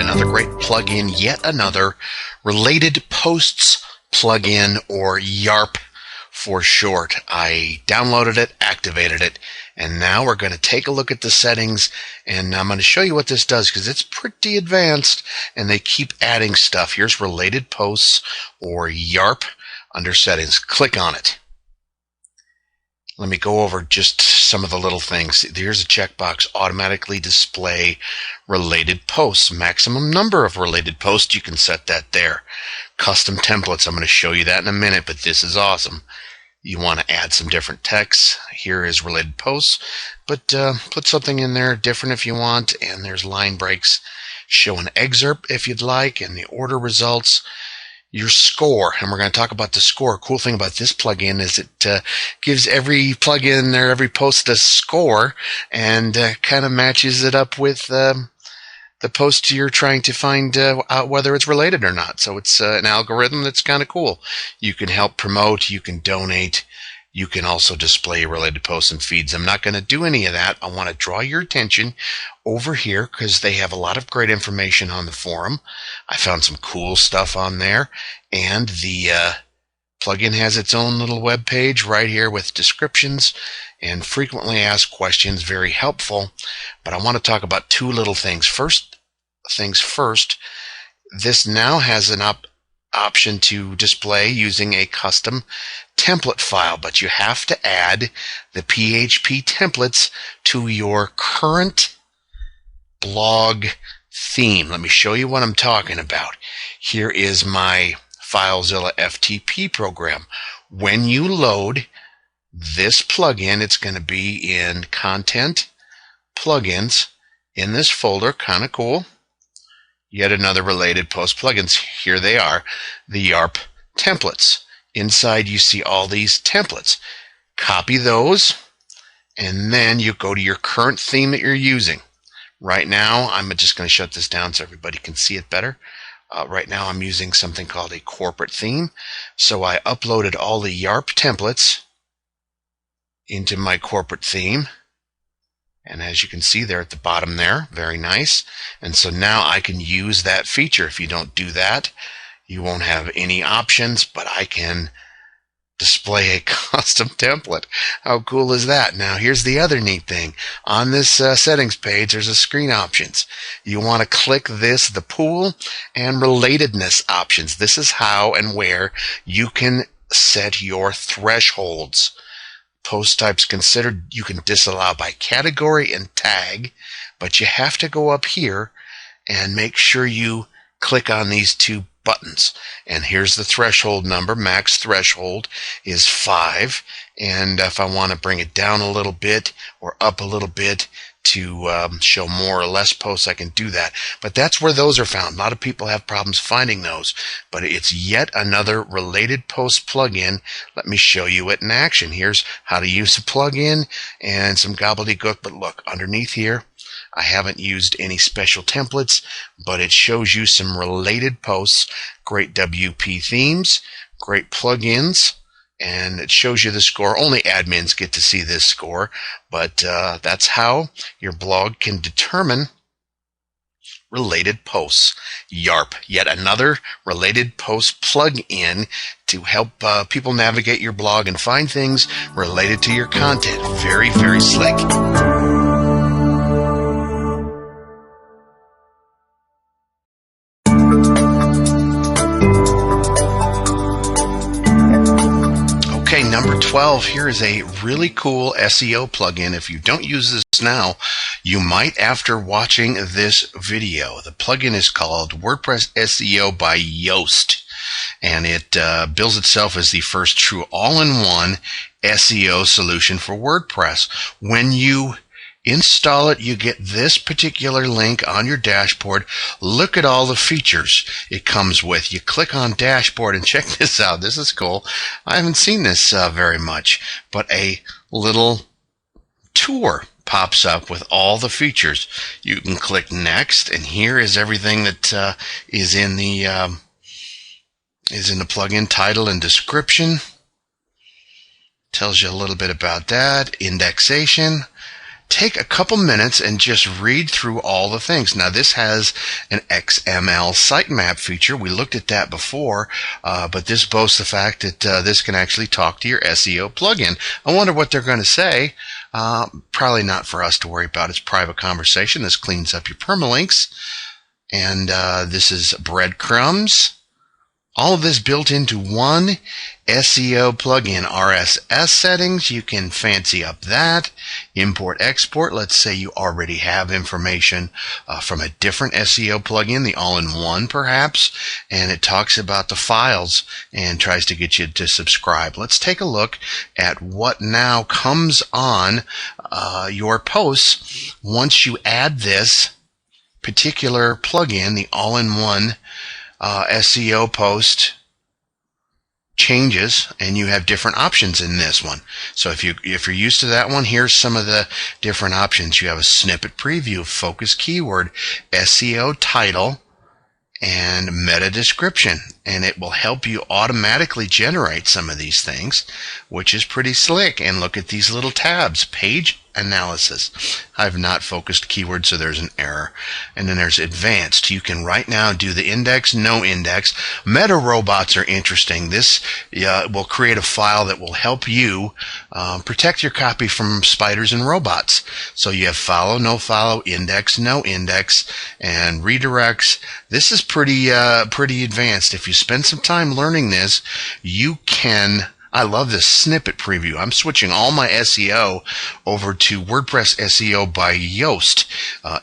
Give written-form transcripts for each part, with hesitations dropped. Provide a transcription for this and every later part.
another great plugin, yet another related posts plugin, or YARP for short. I downloaded it, activated it, and now we're going to take a look at the settings, and I'm going to show you what this does because it's pretty advanced and they keep adding stuff. Here's related posts, or YARP, under settings. Click on it. Let me go over just some of the little things. Here's a checkbox: automatically display related posts. Maximum number of related posts, you can set that there. Custom templates, I'm going to show you that in a minute, but this is awesome. You want to add some different text. Here is related posts, but put something in there different if you want. And there's line breaks. Show an excerpt if you'd like, and the order results. Your score, and we're going to talk about the score. Cool thing about this plugin is it gives every plugin or every post a score, and kind of matches it up with the post you're trying to find out whether it's related or not. So it's an algorithm that's kind of cool. You can help promote, you can donate, you can also display related posts and feeds. I'm not going to do any of that. I want to draw your attention over here because they have a lot of great information on the forum. I found some cool stuff on there, and the plugin has its own little web page right here with descriptions and frequently asked questions. Very helpful. But I want to talk about two little things. First things first, this now has an option to display using a custom template file, but you have to add the PHP templates to your current blog theme. Let me show you what I'm talking about. Here is my FileZilla FTP program. When you load this plugin, it's going to be in Content, Plugins, in this folder. Kind of cool. Yet another related post plugins. Here they are, the YARP templates. Inside you see all these templates. Copy those, and then you go to your current theme that you're using. Right now, I'm just going to shut this down so everybody can see it better. Right now, I'm using something called a corporate theme. So I uploaded all the YARP templates into my corporate theme. And as you can see there at the bottom there, very nice. And so now I can use that feature. If you don't do that, you won't have any options, but I can display a custom template. How cool is that? Now here's the other neat thing. On this settings page, there's a screen options. You want to click this, the pool and relatedness options. This is how and where you can set your thresholds. Post types considered, you can disallow by category and tag, but you have to go up here and make sure you click on these two buttons. And here's the threshold number. Max threshold is 5. And if I want to bring it down a little bit or up a little bit to show more or less posts, I can do that. But that's where those are found. A lot of people have problems finding those, but it's yet another related post plugin. Let me show you it in action. Here's how to use a plugin and some gobbledygook. But look, underneath here, I haven't used any special templates, but it shows you some related posts, great WP themes, great plugins, and it shows you the score. Only admins get to see this score, but that's how your blog can determine related posts. YARP, yet another related post plug-in to help people navigate your blog and find things related to your content. Very, very slick. Okay, number 12, here is a really cool SEO plugin. If you don't use this now, you might after watching this video. The plugin is called WordPress SEO by Yoast, and it bills itself as the first true all-in-one SEO solution for WordPress. When you install it, you get this particular link on your dashboard. Look at all the features it comes with. You click on dashboard and check this out. This is cool. I haven't seen this very much, but a little tour pops up with all the features. You can click next, and here is everything that is in the plugin: title and description. Tells you a little bit about that. Indexation. take a couple minutes and just read through all the things. Now, this has an XML sitemap feature. We looked at that before, but this boasts the fact that this can actually talk to your SEO plugin. I wonder what they're going to say. Probably not for us to worry about. It's private conversation. This cleans up your permalinks. And this is breadcrumbs. All of this built into one SEO plugin. RSS settings, you can fancy up that. Import, export. Let's say you already have information from a different SEO plugin, the all-in-one perhaps, and it talks about the files and tries to get you to subscribe. Let's take a look at what now comes on your posts once you add this particular plugin, the all-in-one SEO post changes, and you have different options in this one. So if you're used to that one, here's some of the different options. You have a snippet preview, focus keyword, SEO title, and meta description, and it will help you automatically generate some of these things, which is pretty slick. And look at these little tabs, page analysis. I've not focused keywords, so there's an error. And then there's advanced. You can right now do the index, no index. Meta robots are interesting. This will create a file that will help you protect your copy from spiders and robots. So you have follow, no follow, index, no index, and redirects. This is pretty advanced. If you spend some time learning this, you can. I love this snippet preview. I'm switching all my SEO over to WordPress SEO by Yoast.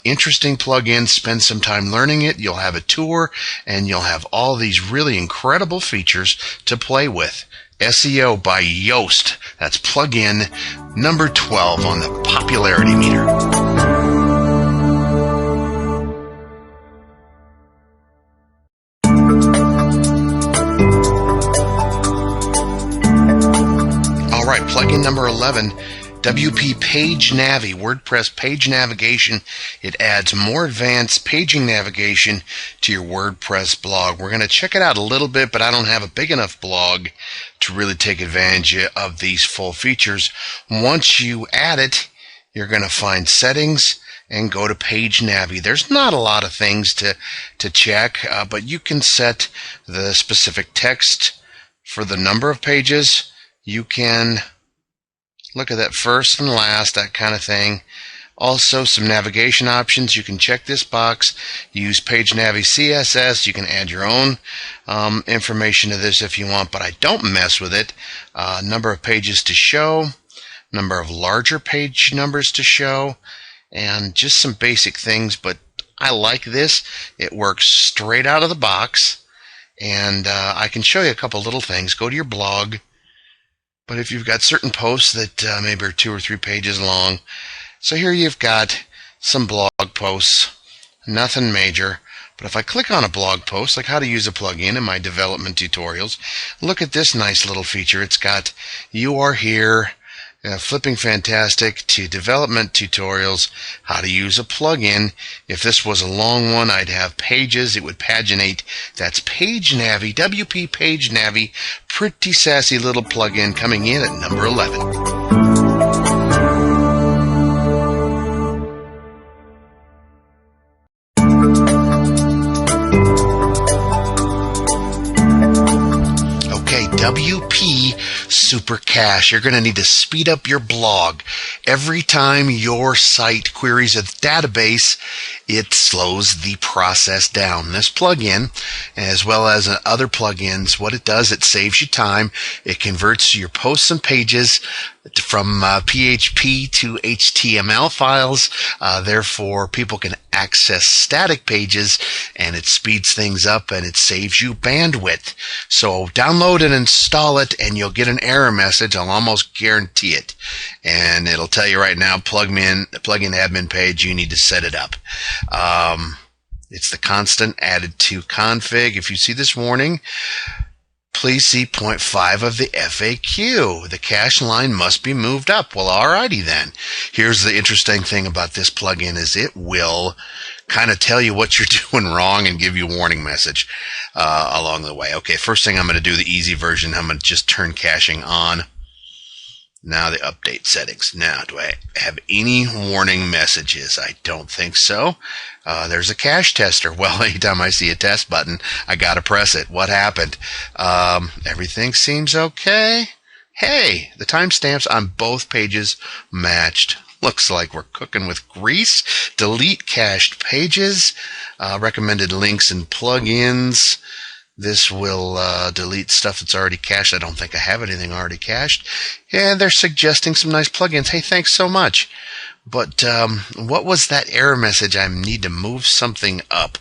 Interesting plugin. Spend some time learning it. You'll have a tour, and you'll have all these really incredible features to play with. SEO by Yoast. That's plugin number 12 on the popularity meter. Plugin number 11, WP Page Navi, WordPress page navigation. It adds more advanced paging navigation to your WordPress blog. We're going to check it out a little bit, but I don't have a big enough blog to really take advantage of these full features. Once you add it, you're going to find settings and go to Page Navi. There's not a lot of things to check, but you can set the specific text for the number of pages. You can look at that first and last, that kind of thing. Also, some navigation options. You can check this box. Use Page Navi CSS. You can add your own information to this if you want, but I don't mess with it. Number of pages to show, number of larger page numbers to show, and just some basic things, but I like this. It works straight out of the box, and I can show you a couple little things. Go to your blog. But if you've got certain posts that maybe are 2 or 3 pages long, so here you've got some blog posts, nothing major. But if I click on a blog post, like how to use a plugin in my development tutorials, look at this nice little feature. It's got "You are here," flipping fantastic, to development tutorials, how to use a plugin. If this was a long one, I'd have pages. It would paginate. That's Page Navi, WP Page Navi. Pretty sassy little plugin coming in at number 11. WP Super Cache. You're going to need to speed up your blog. Every time your site queries a database, it slows the process down. This plugin, as well as other plugins, what it does, it saves you time. It converts your posts and pages from PHP to HTML files. Therefore, people can access static pages, and it speeds things up, and it saves you bandwidth. So download and install it, and you'll get an error message. I'll almost guarantee it. And it'll tell you right now, plugin admin page, you need to set it up. It's the constant added to config. If you see this warning, please see point 5 of the FAQ. The cache line must be moved up. Well, alrighty then. Here's the interesting thing about this plugin is it will kind of tell you what you're doing wrong and give you a warning message along the way. Okay, first thing I'm going to do the easy version. I'm going to just turn caching on. Now the update settings. Now, do I have any warning messages? I don't think so. There's a cache tester. Well, anytime I see a test button, I gotta press it. What happened? Everything seems okay. Hey, the timestamps on both pages matched. Looks like we're cooking with grease. Delete cached pages. Recommended links and plugins. This will delete stuff that's already cached. I don't think I have anything already cached. Yeah, they're suggesting some nice plugins. Hey, thanks so much. But what was that error message? I need to move something up.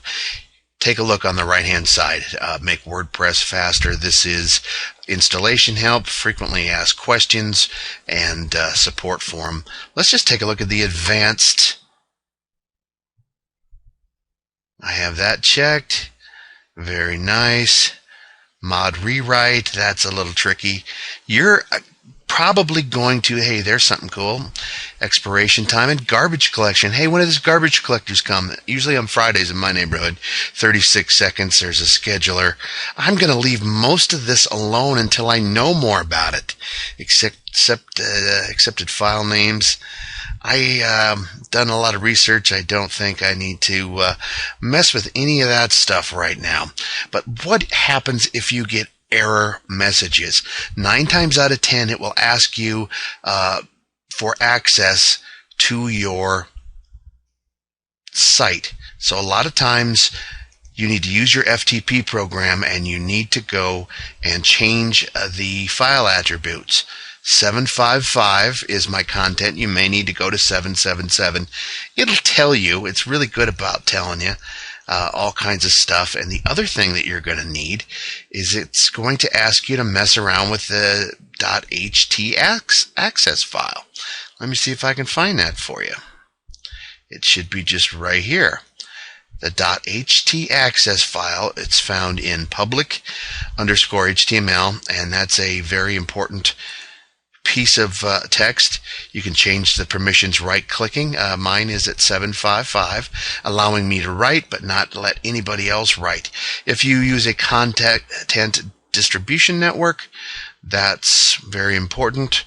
Take a look on the right-hand side. Make WordPress faster. This is installation help, frequently asked questions, and support forum. Let's just take a look at the advanced. I have that checked. Very nice. Mod rewrite, that's a little tricky. You're probably going to, hey, there's something cool. Expiration time and garbage collection. Hey, when do these garbage collectors come? Usually on Fridays in my neighborhood. 36 seconds, there's a scheduler. I'm going to leave most of this alone until I know more about it. Accepted file names. I done a lot of research. I don't think I need to mess with any of that stuff right now. But what happens if you get error messages? 9 times out of 10, it will ask you for access to your site. So a lot of times you need to use your FTP program and you need to go and change the file attributes. 755 is my content. You may need to go to 777. It'll tell you. It's really good about telling you all kinds of stuff. And the other thing that you're going to need is it's going to ask you to mess around with the .htaccess file. Let me see if I can find that for you. It should be just right here. The .htaccess file, it's found in public_HTML, and that's a very important piece of text. You can change the permissions right-clicking. Mine is at 755, allowing me to write but not let anybody else write. If you use a content distribution network, that's very important.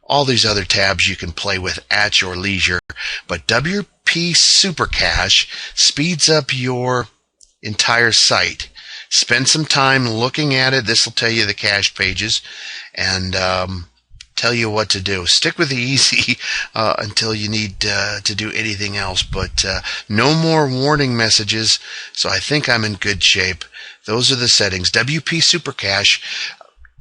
All these other tabs you can play with at your leisure, but WP Super Cache speeds up your entire site. Spend some time looking at it. This will tell you the cache pages and tell you what to do. Stick with the easy until you need to do anything else, but no more warning messages, so I think I'm in good shape. Those are the settings. WP Super Cache.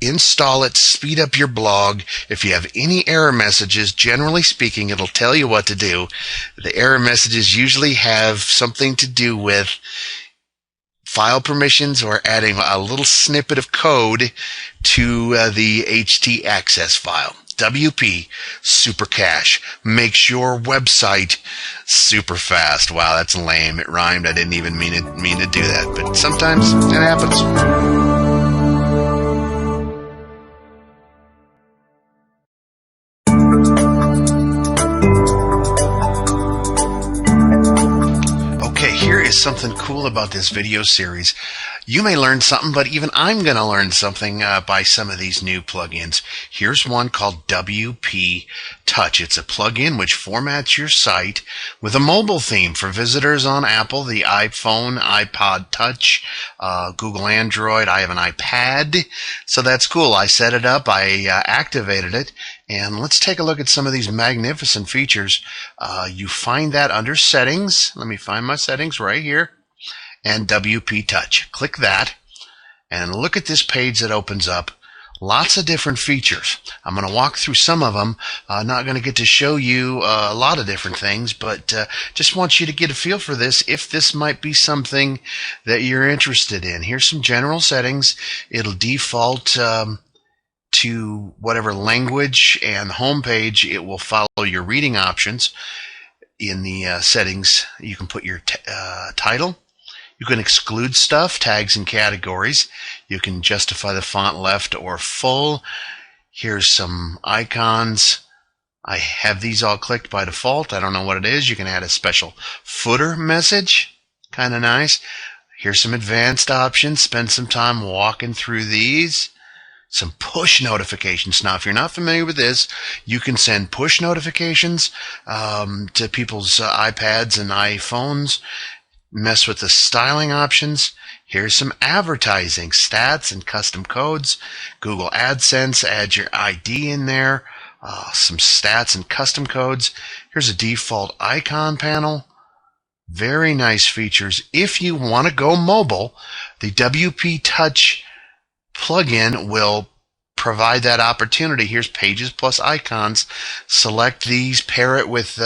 Install it, speed up your blog. If you have any error messages, generally speaking, it'll tell you what to do. The error messages usually have something to do with file permissions or adding a little snippet of code to the htaccess file. WP Super Cache makes your website super fast. Wow, that's lame. It rhymed. I didn't even mean to do that, but sometimes it happens. Is something cool about this video series. You may learn something, but even I'm going to learn something by some of these new plugins. Here's one called WP Touch. It's a plugin which formats your site with a mobile theme for visitors on Apple, the iPhone, iPod Touch, Google Android. I have an iPad, so that's cool. I set it up, I activated it, and let's take a look at some of these magnificent features. You find that under Settings. Let me find my settings right here. And WP Touch. Click that. And look at this page that opens up. Lots of different features. I'm going to walk through some of them. Not going to get to show you a lot of different things, but just want you to get a feel for this if this might be something that you're interested in. Here's some general settings. It'll default to whatever language, and home page it will follow your reading options. In the settings, you can put your title. You can exclude stuff, tags and categories. You can justify the font left or full. Here's some icons. I have these all clicked by default. I don't know what it is. You can add a special footer message. Kind of nice. Here's some advanced options. Spend some time walking through these. some push notifications. Now, if you're not familiar with this, you can send push notifications to people's iPads and iPhones. Mess with the styling options. Here's some advertising, stats and custom codes. Google AdSense, add your ID in there. Some stats and custom codes. Here's a default icon panel. Very nice features. If you want to go mobile, the WP Touch plugin will provide that opportunity. Here's pages plus icons. Select these, pair it with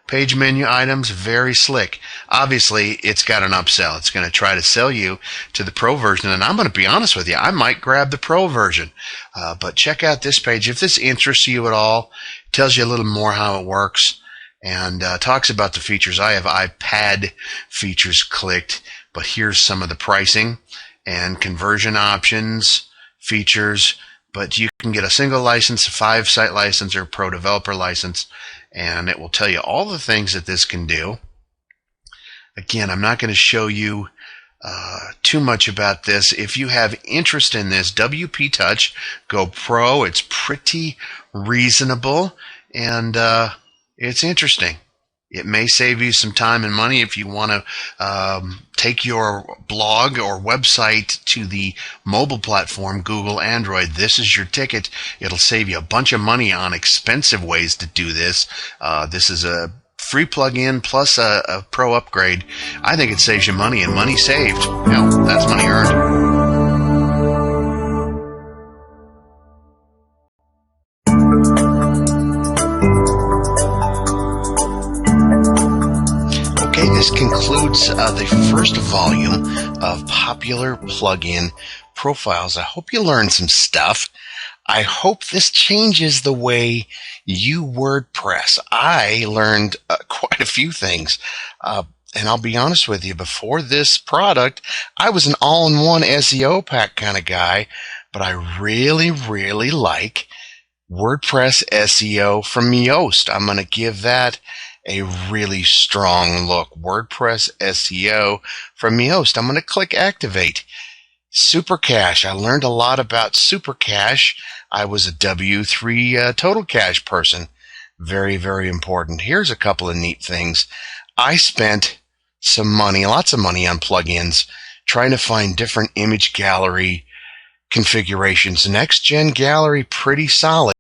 page menu items. Very slick. Obviously, it's got an upsell. It's going to try to sell you to the Pro version, and I'm going to be honest with you, I might grab the Pro version. But check out this page. If this interests you at all, it tells you a little more how it works, and talks about the features. I have iPad features clicked, but here's some of the pricing and conversion options, features. But you can get a single license, a 5-site license, or Pro developer license, and it will tell you all the things that this can do. Again, I'm not going to show you too much about this. If you have interest in this, WP Touch, go Pro. It's pretty reasonable, and it's interesting. It may save you some time and money if you want to take your blog or website to the mobile platform, Google, Android. This is your ticket. It'll save you a bunch of money on expensive ways to do this. This is a free plugin plus a Pro upgrade. I think it saves you money, and money saved, that's money earned. This concludes the first volume of Popular Plugin Profiles. I hope you learned some stuff. I hope this changes the way you WordPress. I learned quite a few things. And I'll be honest with you, before this product, I was an all-in-one SEO pack kind of guy, but I really, really like WordPress SEO from Yoast. I'm going to give that a really strong look. WordPress SEO from Yoast. I'm going to click activate. Super Cache. I learned a lot about Super Cache. I was a W3 Total Cache person. Very, very important. Here's a couple of neat things. I spent some money, lots of money on plugins, trying to find different image gallery configurations. Next Gen Gallery, pretty solid.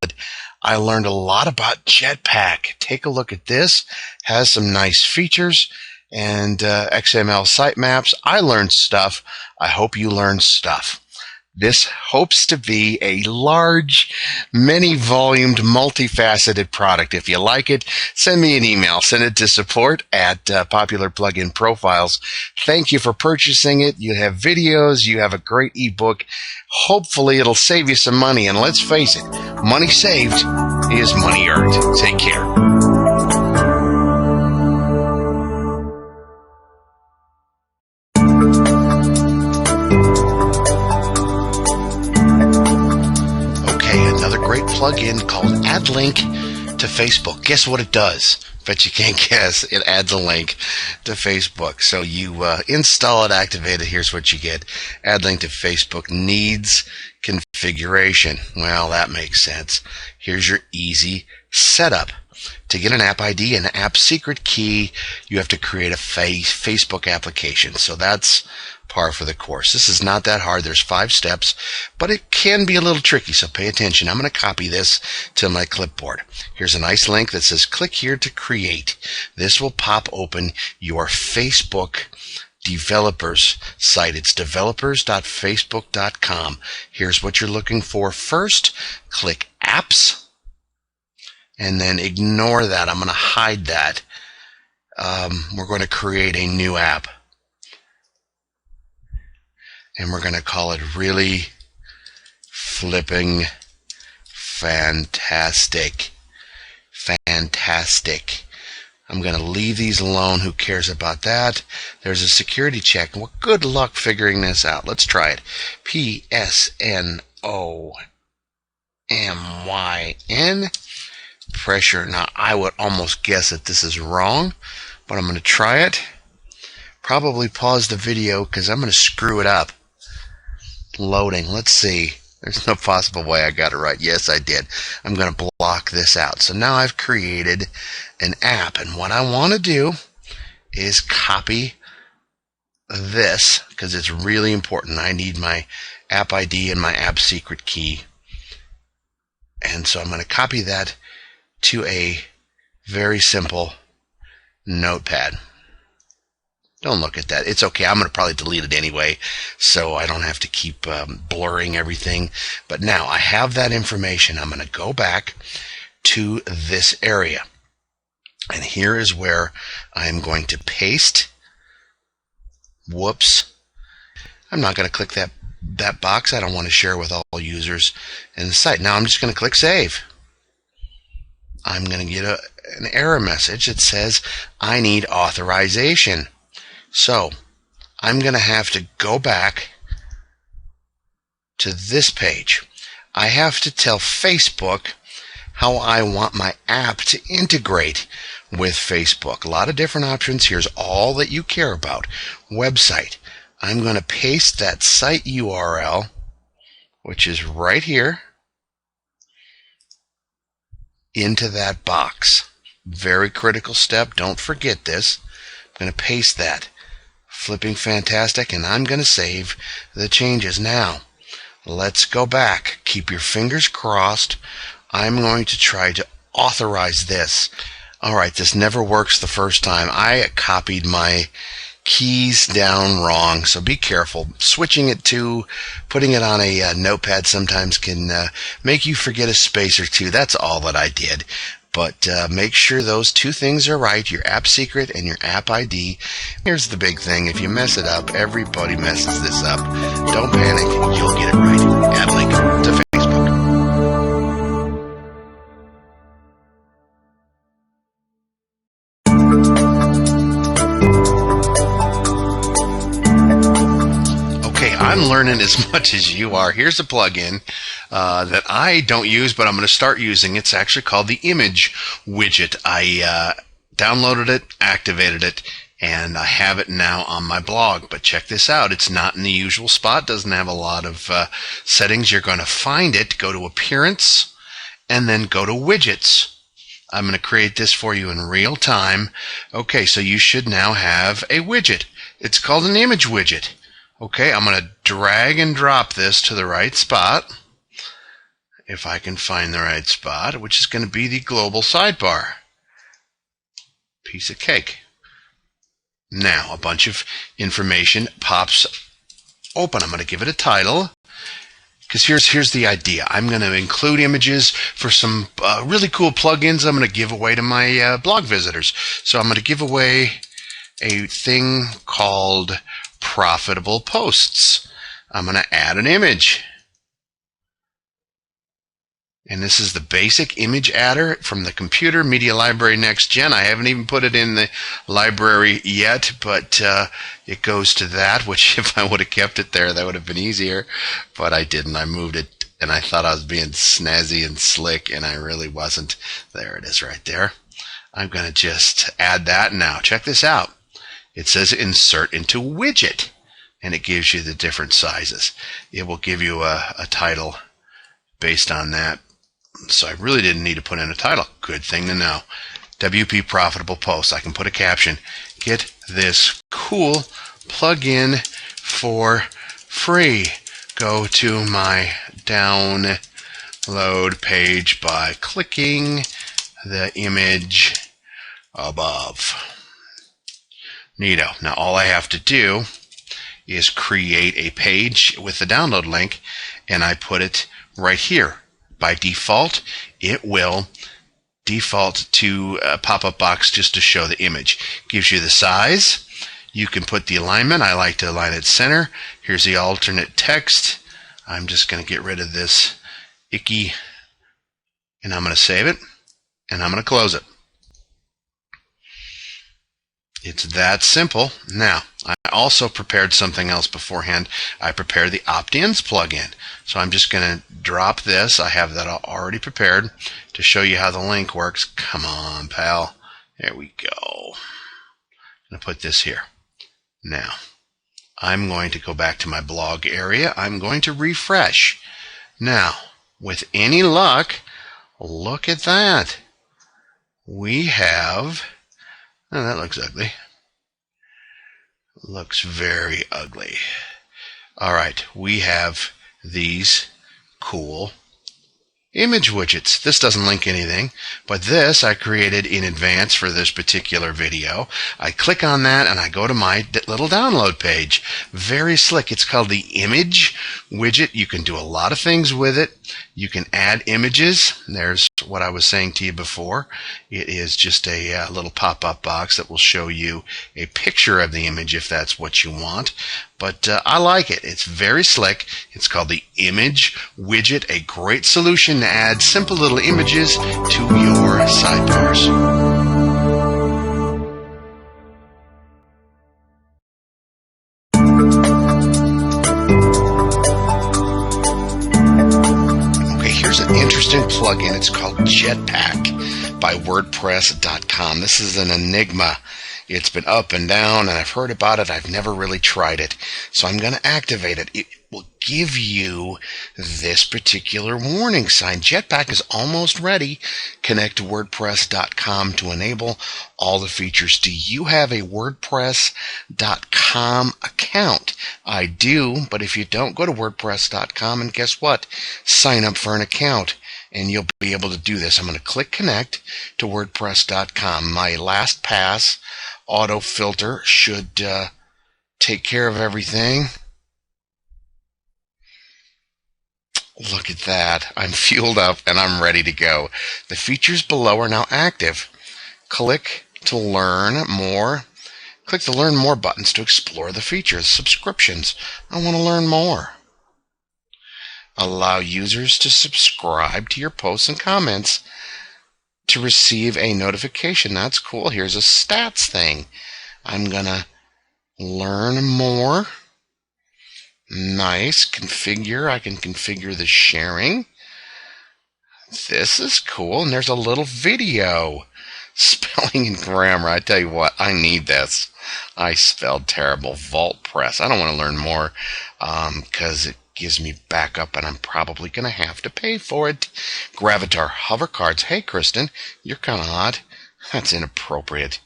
I learned a lot about Jetpack. Take a look at this. Has some nice features and XML sitemaps. I learned stuff. I hope you learned stuff. This hopes to be a large, many-volumed, multifaceted product. If you like it, send me an email. Send it to support@Popular Plugin Profiles. Thank you for purchasing it. You have videos. You have a great ebook. Hopefully, it'll save you some money. And let's face it, money saved is money earned. Take care. Plugin called Add Link to Facebook. Guess what it does? Bet you can't guess. It adds a link to Facebook. So you install it, activate it. Here's what you get. Add link to Facebook needs configuration. Well, that makes sense. Here's your easy setup. To get an app ID and an app secret key, you have to create a Facebook application. So that's par for the course. This is not that hard. There's 5 steps, but it can be a little tricky, so pay attention. I'm going to copy this to my clipboard. Here's a nice link that says click here to create. This will pop open your Facebook developers site. It's developers.facebook.com. Here's what you're looking for first. Click apps, and then ignore that. I'm going to hide that. We're going to create a new app. And we're going to call it Really Flipping Fantastic. Fantastic. I'm going to leave these alone. Who cares about that? There's a security check. Well, good luck figuring this out. Let's try it. PSNOMYN. Pressure. Now, I would almost guess that this is wrong, but I'm going to try it. Probably pause the video because I'm going to screw it up. Loading. Let's see. There's no possible way I got it right. Yes, I did. I'm going to block this out. So now I've created an app, and what I want to do is copy this because it's really important. I need my app ID and my app secret key. And so I'm going to copy that to a very simple notepad. Don't look at that. It's okay. I'm going to probably delete it anyway, so I don't have to keep blurring everything. But now I have that information. I'm going to go back to this area. And here is where I'm going to paste. Whoops. I'm not going to click that box. I don't want to share with all users in the site. Now I'm just going to click Save. I'm going to get an error message that says I need authorization. So I'm going to have to go back to this page. I have to tell Facebook how I want my app to integrate with Facebook. A lot of different options. Here's all that you care about. Website. I'm going to paste that site URL, which is right here, into that box. Very critical step. Don't forget this. I'm going to paste that. Flipping fantastic, and I'm going to save the changes. Now, let's go back. Keep your fingers crossed. I'm going to try to authorize this. All right, this never works the first time. I copied my keys down wrong, so be careful. Switching it to putting it on a notepad sometimes can make you forget a space or two. That's all that I did. But make sure those two things are right, your app secret and your app ID. Here's the big thing. If you mess it up, everybody messes this up. Don't panic. You'll get it right. Add link to Facebook. Okay, I'm learning as much as you are. Here's a plugin that I don't use, but I'm going to start using. It's actually called the image widget. I downloaded it, activated it, and I have it now on my blog. But check this out. It's not in the usual spot. Doesn't have a lot of settings. You're going to find it. Go to Appearance, and then go to Widgets. I'm going to create this for you in real time. Okay, so you should now have a widget. It's called an image widget. Okay, I'm going to drag and drop this to the right spot, if I can find the right spot, which is going to be the global sidebar. Piece of cake. Now, a bunch of information pops open. I'm going to give it a title, because here's the idea. I'm going to include images for some really cool plugins I'm going to give away to my blog visitors. So I'm going to give away a thing called Profitable Posts. I'm going to add an image. And this is the basic image adder from the Computer Media Library Next Gen. I haven't even put it in the library yet, but it goes to that, which if I would have kept it there, that would have been easier. But I didn't. I moved it, and I thought I was being snazzy and slick, and I really wasn't. There it is right there. I'm going to just add that now. Check this out. It says Insert into Widget, and it gives you the different sizes. It will give you a title based on that. So I really didn't need to put in a title. Good thing to know. WP Profitable Posts. I can put a caption. Get this cool plugin for free. Go to my download page by clicking the image above. Neato. Now all I have to do is create a page with the download link, and I put it right here. By default, it will default to a pop-up box just to show the image. Gives you the size. You can put the alignment. I like to align it center. Here's the alternate text. I'm just going to get rid of this icky, and I'm going to save it, and I'm going to close it. It's that simple. Now, I also prepared something else beforehand. I prepared the opt-ins plugin. So I'm just going to drop this. I have that already prepared to show you how the link works. Come on, pal. There we go. I'm going to put this here. Now, I'm going to go back to my blog area. I'm going to refresh. Now, with any luck, look at that. We have, oh, that looks ugly. Looks very ugly. All right, we have these cool image widgets. This doesn't link anything, but this I created in advance for this particular video. I click on that and I go to my little download page. Very slick. It's called the image widget. You can do a lot of things with it. You can add images. There's what I was saying to you before. It is just a little pop-up box that will show you a picture of the image if that's what you want. But I like it. It's very slick. It's called the image widget, a great solution to add simple little images to your sidebars. Here's an interesting plugin. It's called Jetpack by WordPress.com. This is an enigma. It's been up and down, and I've heard about it. I've never really tried it. So I'm going to activate it. It will give you this particular warning sign. Jetpack is almost ready. Connect to WordPress.com to enable all the features. Do you have a WordPress.com account? I do, but if you don't, go to WordPress.com and guess what? Sign up for an account and you'll be able to do this. I'm going to click Connect to WordPress.com. My LastPass auto filter should take care of everything. Look at that. I'm fueled up and I'm ready to go. The features below are now active. Click to learn more. Click the Learn More buttons to explore the features. Subscriptions. I want to learn more. Allow users to subscribe to your posts and comments to receive a notification. That's cool. Here's a stats thing. I'm going to learn more. Nice. Configure. I can configure the sharing. This is cool. And there's a little video. Spelling and grammar. I tell you what, I need this. I spelled terrible. WordPress. I don't want to learn more because it gives me backup and I'm probably going to have to pay for it. Gravatar hover cards. Hey, Kristen, you're kind of odd. That's inappropriate.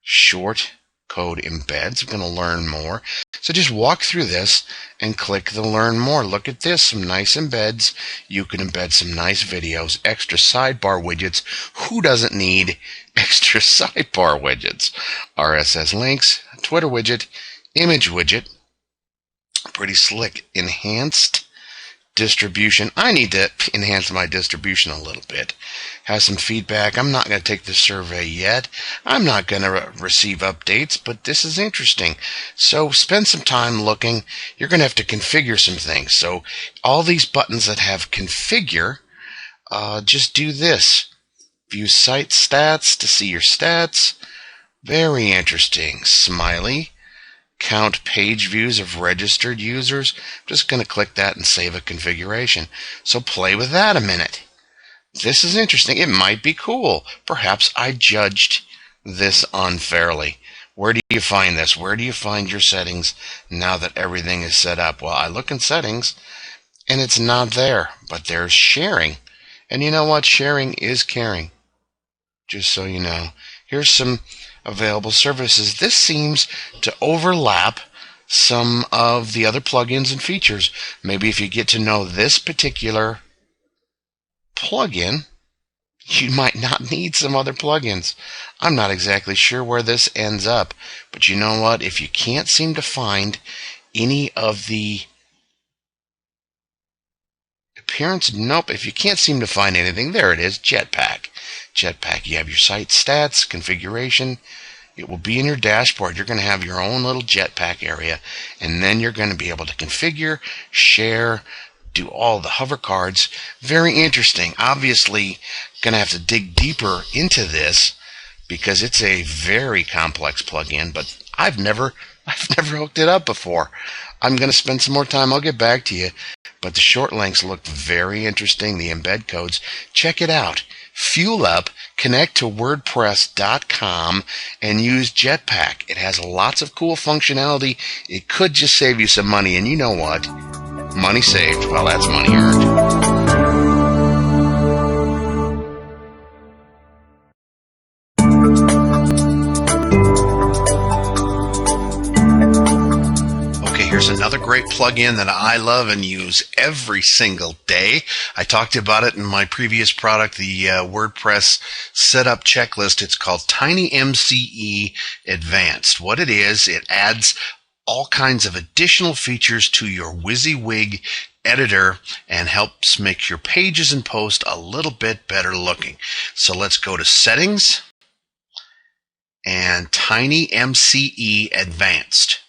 Short code embeds. I'm going to learn more. So just walk through this and click the Learn More. Look at this. Some nice embeds. You can embed some nice videos, extra sidebar widgets. Who doesn't need extra sidebar widgets? RSS links, Twitter widget, image widget. Pretty slick. Enhanced distribution. I need to enhance my distribution a little bit. Have some feedback. I'm not going to take the survey yet. I'm not going to receive updates, but this is interesting. So spend some time looking. You're going to have to configure some things. So all these buttons that have configure, just do this. View site stats to see your stats. Very interesting. Smiley. Count page views of registered users. I'm just going to click that and save a configuration. So play with that a minute. This is interesting. It might be cool. Perhaps I judged this unfairly. Where do you find this? Where do you find your settings now that everything is set up? Well, I look in settings and it's not there, but there's sharing. And you know what? Sharing is caring. Just so you know. Here's some available services. This seems to overlap some of the other plugins and features. Maybe if you get to know this particular plugin, you might not need some other plugins. I'm not exactly sure where this ends up, but you know what? If you can't seem to find any of the appearance, nope. If you can't seem to find anything, there it is, Jetpack. Jetpack, you have your site stats, configuration. It will be in your dashboard. You're going to have your own little Jetpack area, and then you're going to be able to configure, share, do all the hover cards. Very interesting. Obviously, going to have to dig deeper into this because it's a very complex plugin, but I've never hooked it up before. I'm going to spend some more time. I'll get back to you. But the short links look very interesting. The embed codes. Check it out. Fuel up, connect to WordPress.com, and use Jetpack. It has lots of cool functionality. It could just save you some money. And you know what? Money saved. Well, that's money earned. Here's another great plugin that I love and use every single day. I talked about it in my previous product, the WordPress setup checklist. It's called TinyMCE Advanced. What it is, it adds all kinds of additional features to your WYSIWYG editor and helps make your pages and posts a little bit better looking. So let's go to Settings and TinyMCE Advanced.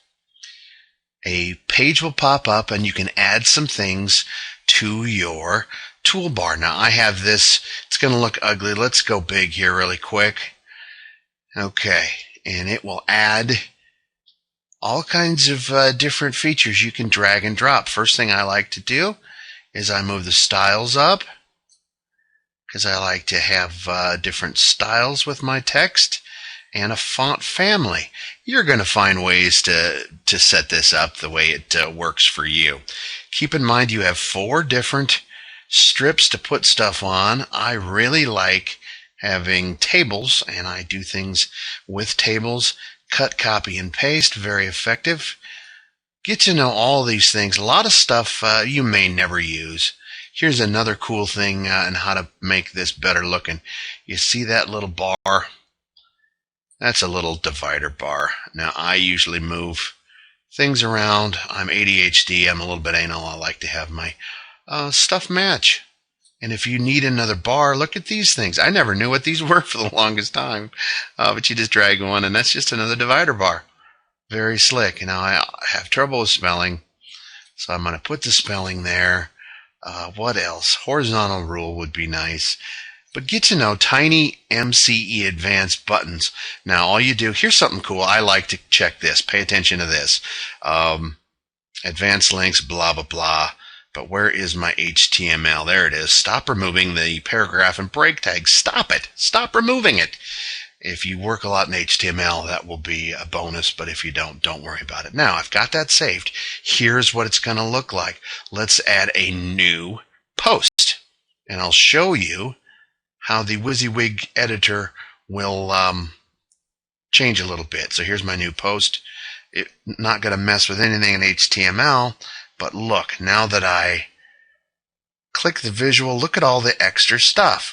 A page will pop up and you can add some things to your toolbar. Now I have this, it's going to look ugly. Let's go big here really quick. Okay, and it will add all kinds of different features you can drag and drop. First thing I like to do is I move the styles up because I like to have different styles with my text. And a font family. You're going to find ways to set this up the way it works for you. Keep in mind you have 4 different strips to put stuff on. I really like having tables, and I do things with tables. Cut, copy, and paste, very effective. Get to know all these things. A lot of stuff you may never use. Here's another cool thing on how to make this better looking. You see that little bar? That's a little divider bar. Now, I usually move things around. I'm ADHD. I'm a little bit anal. I like to have my stuff match. And if you need another bar, look at these things. I never knew what these were for the longest time. But you just drag one, and that's just another divider bar. Very slick. Now, I have trouble with spelling, so I'm going to put the spelling there. What else? Horizontal rule would be nice. But get to know TinyMCE Advanced buttons. Now, all you do, here's something cool. I like to check this. Pay attention to this. Advanced links, blah, blah, blah. But where is my HTML? There it is. Stop removing the paragraph and break tags. Stop it. Stop removing it. If you work a lot in HTML, that will be a bonus. But if you don't worry about it. Now, I've got that saved. Here's what it's going to look like. Let's add a new post. And I'll show you how the WYSIWYG editor will change a little bit. So here's my new post. It's not going to mess with anything in HTML, but look, now that I click the visual, look at all the extra stuff.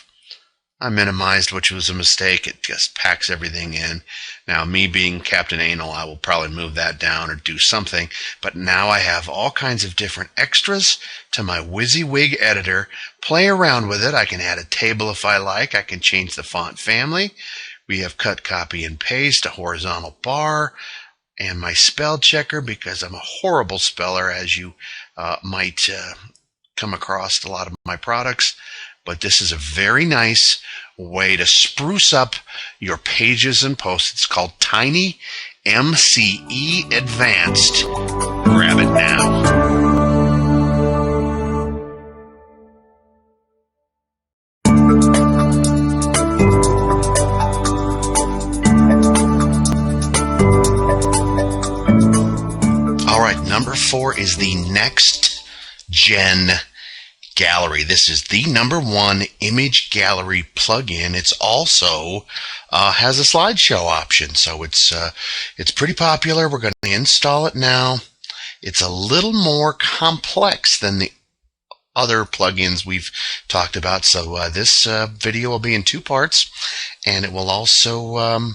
I minimized, which was a mistake. It just packs everything in. Now, me being Captain Anal, I will probably move that down or do something. But now I have all kinds of different extras to my WYSIWYG editor. Play around with it. I can add a table if I like. I can change the font family. We have cut, copy, and paste, a horizontal bar, and my spell checker, because I'm a horrible speller, as you might come across a lot of my products. But this is a very nice way to spruce up your pages and posts. It's called TinyMCE Advanced. Grab it now. All right, number 4 is the Next Gen Gallery. This is the #1 image gallery plugin. It's also has a slideshow option, so it's pretty popular. We're going to install it now. It's a little more complex than the other plugins we've talked about. So this video will be in 2 parts, and it will also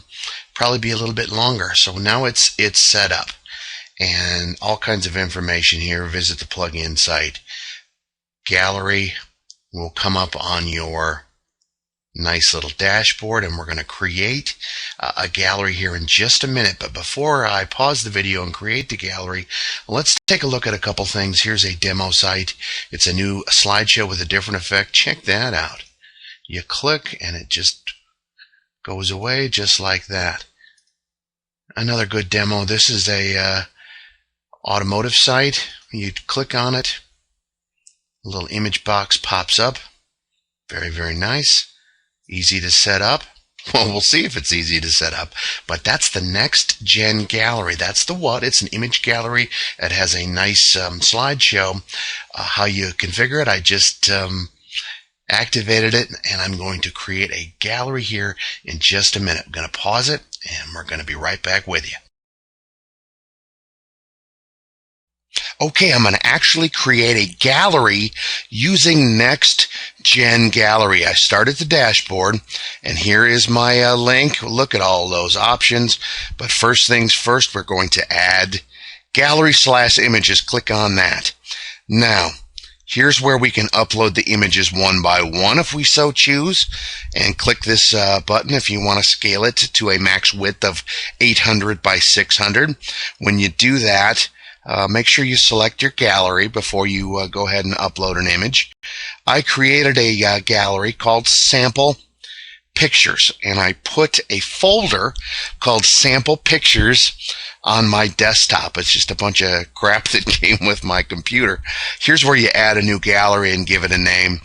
probably be a little bit longer. So now it's set up, and all kinds of information here. Visit the plugin site. Gallery will come up on your nice little dashboard, and we're going to create a gallery here in just a minute. But before I pause the video and create the gallery, let's take a look at a couple things. Here's a demo site. It's a new slideshow with a different effect. Check that out. You click and it just goes away just like that. Another good demo. This is a automotive site. You click on it. A little image box pops up. Very, very nice. Easy to set up. Well, we'll see if it's easy to set up, but that's the Next Gen Gallery. That's the what? It's an image gallery. It has a nice slideshow. How you configure it, I just activated it, and I'm going to create a gallery here in just a minute. I'm going to pause it, and we're going to be right back with you. Okay, I'm going to actually create a gallery using Next Gen Gallery. I start at the dashboard, and here is my link. Look at all those options. But first things first, we're going to add gallery/images. Click on that. Now, here's where we can upload the images one by one if we so choose. And click this button if you want to scale it to a max width of 800 by 600. When you do that, make sure you select your gallery before you go ahead and upload an image. I created a gallery called Sample Pictures, and I put a folder called Sample Pictures on my desktop. It's just a bunch of crap that came with my computer. Here's where you add a new gallery and give it a name.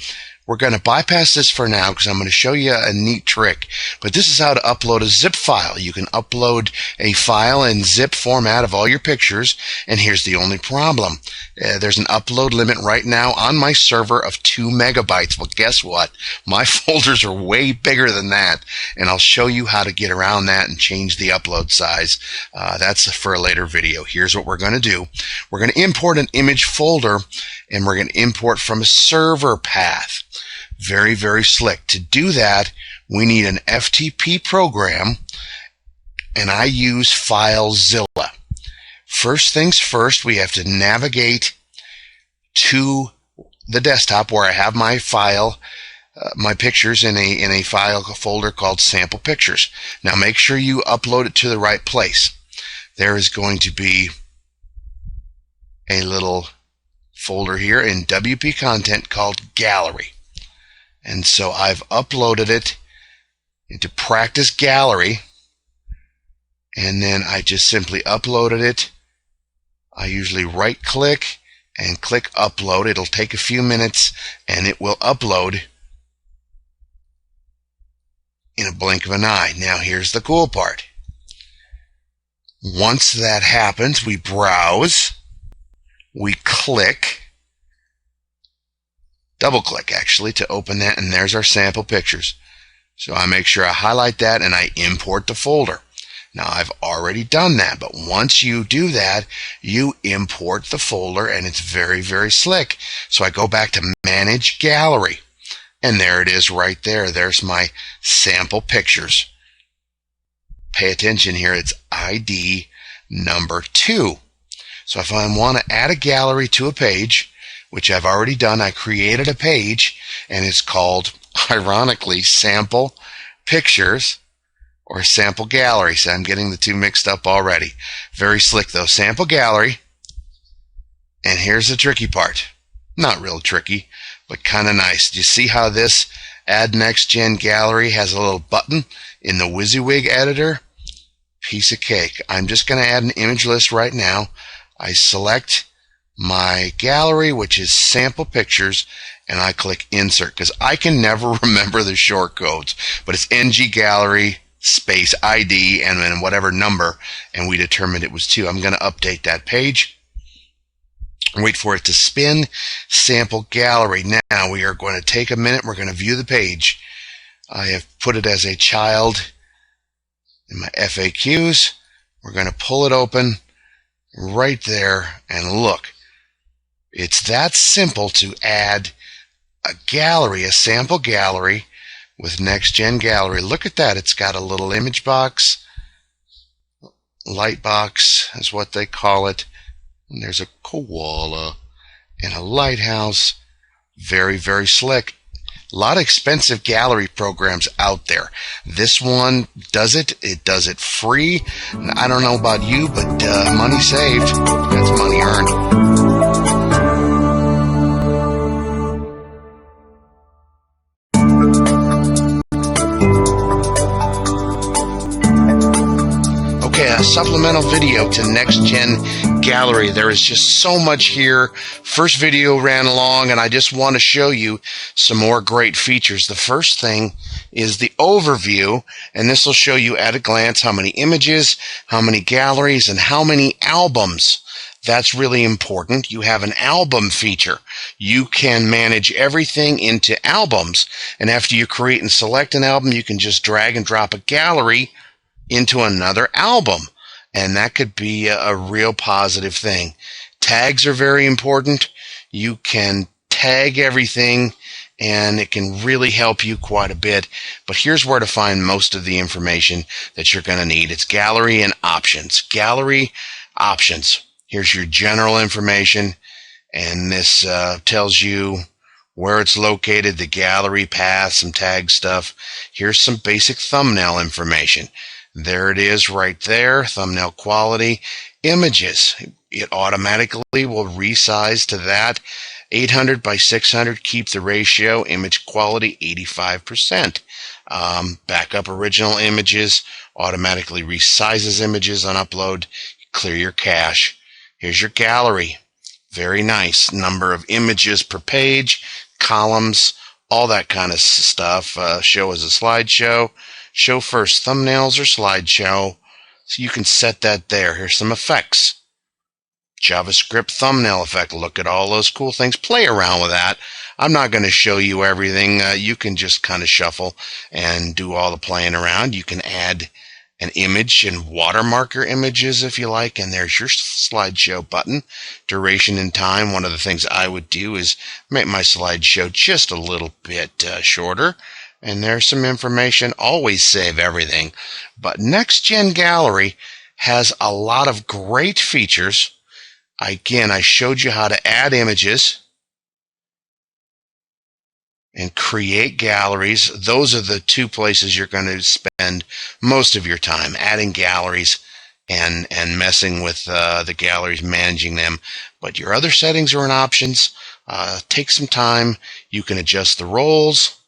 We're going to bypass this for now because I'm going to show you a neat trick. But this is how to upload a zip file. You can upload a file in zip format of all your pictures. And here's the only problem. There's an upload limit right now on my server of 2 megabytes. Well, guess what? My folders are way bigger than that. And I'll show you how to get around that and change the upload size. That's for a later video. Here's what we're going to do. We're going to import an image folder, and we're going to import from a server path. Very, very slick. To do that, we need an FTP program, and I use FileZilla. First things first, we have to navigate to the desktop where I have my file, my pictures in a file folder called Sample Pictures. Now make sure you upload it to the right place. There is going to be a little folder here in WP Content called Gallery. And so I've uploaded it into Practice Gallery, and then I just simply uploaded it. I usually right click and click upload. It'll take a few minutes and it will upload in a blink of an eye. Now here's the cool part. Once that happens, we browse, we click, double click actually to open that, and there's our sample pictures. So I make sure I highlight that and I import the folder. Now I've already done that, but once you do that, you import the folder, and it's very, very slick. So I go back to Manage Gallery, and there it is right there. There's my sample pictures. Pay attention here, it's ID number 2. So if I want to add a gallery to a page, which I've already done, I created a page, and it's called, ironically, Sample Pictures or Sample Gallery. So I'm getting the two mixed up already. Very slick though. Sample Gallery. And here's the tricky part. Not real tricky, but kind of nice. Do you see how this Add Next Gen Gallery has a little button in the WYSIWYG editor? Piece of cake. I'm just going to add an image list right now. I select my gallery, which is Sample Pictures, and I click Insert because I can never remember the short codes, but it's NG Gallery space ID and then whatever number, and we determined it was 2. I'm going to update that page. Wait for it to spin. Sample Gallery. Now we are going to take a minute. We're going to view the page. I have put it as a child in my FAQs. We're going to pull it open right there, and look. It's that simple to add a gallery, a sample gallery with Next Gen Gallery. Look at that. It's got a little image box. Light box is what they call it. And there's a koala and a lighthouse. Very, very slick. A lot of expensive gallery programs out there. This one does it. It does it free. I don't know about you, but money saved. That's money earned. supplemental video to Next Gen Gallery. There is just so much here. First video ran long, and I just want to show you some more great features. The first thing is the overview, and this will show you at a glance how many images, how many galleries, and how many albums. That's really important. You have an album feature. You can manage everything into albums, and after you create and select an album, you can just drag and drop a gallery into another album, and that could be a real positive thing. Tags are very important. You can tag everything, and it can really help you quite a bit. But here's where to find most of the information that you're going to need. It's gallery and options. Gallery options. Here's your general information, and this tells you where it's located, the gallery path, some tag stuff. Here's some basic thumbnail information. There it is right there, thumbnail quality. Images, it automatically will resize to that. 800 by 600, keep the ratio. Image quality, 85%. Backup original images, automatically resizes images on upload. Clear your cache. Here's your gallery. Very nice. Number of images per page, columns, all that kind of stuff. Show as a slideshow. Show first thumbnails or slideshow. So you can set that there. Here's some effects. JavaScript thumbnail effect. Look at all those cool things. Play around with that. I'm not going to show you everything. You can just kind of shuffle and do all the playing around. You can add an image and watermark your images if you like, and there's your slideshow button. Duration and time. One of the things I would do is make my slideshow just a little bit shorter, and there's some information. Always save everything. But Next Gen Gallery has a lot of great features. Again, I showed you how to add images and create galleries. Those are the two places you're going to spend most of your time, adding galleries and messing with the galleries, managing them. But your other settings are in options. Take some time. You can adjust the roles.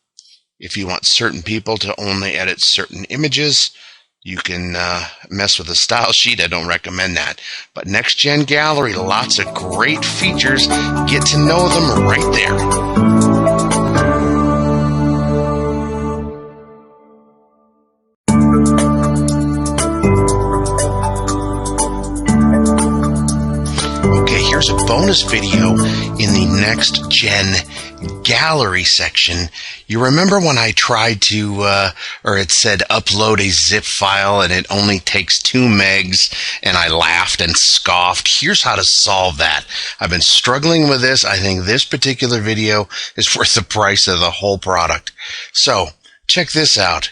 If you want certain people to only edit certain images, you can mess with the style sheet. I don't recommend that. But Next Gen Gallery, lots of great features. Get to know them right there. Here's a bonus video in the Next Gen Gallery section. You remember when I tried to, or it said upload a zip file and it only takes 2 megs, and I laughed and scoffed? Here's how to solve that. I've been struggling with this. I think this particular video is worth the price of the whole product. So check this out.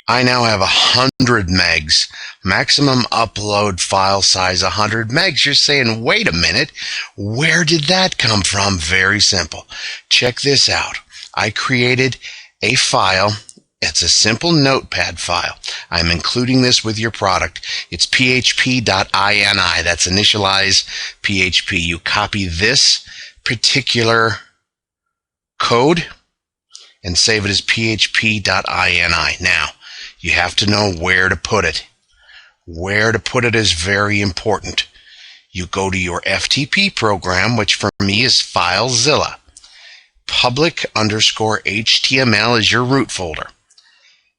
I now have 100 megs. Maximum upload file size 100 megs. You're saying, wait a minute, where did that come from? Very simple. Check this out. I created a file. It's a simple notepad file. I'm including this with your product. It's php.ini. That's initialize PHP. You copy this particular code and save it as php.ini. Now, you have to know where to put it. Where to put it is very important. You go to your FTP program, which for me is FileZilla. Public_HTML is your root folder.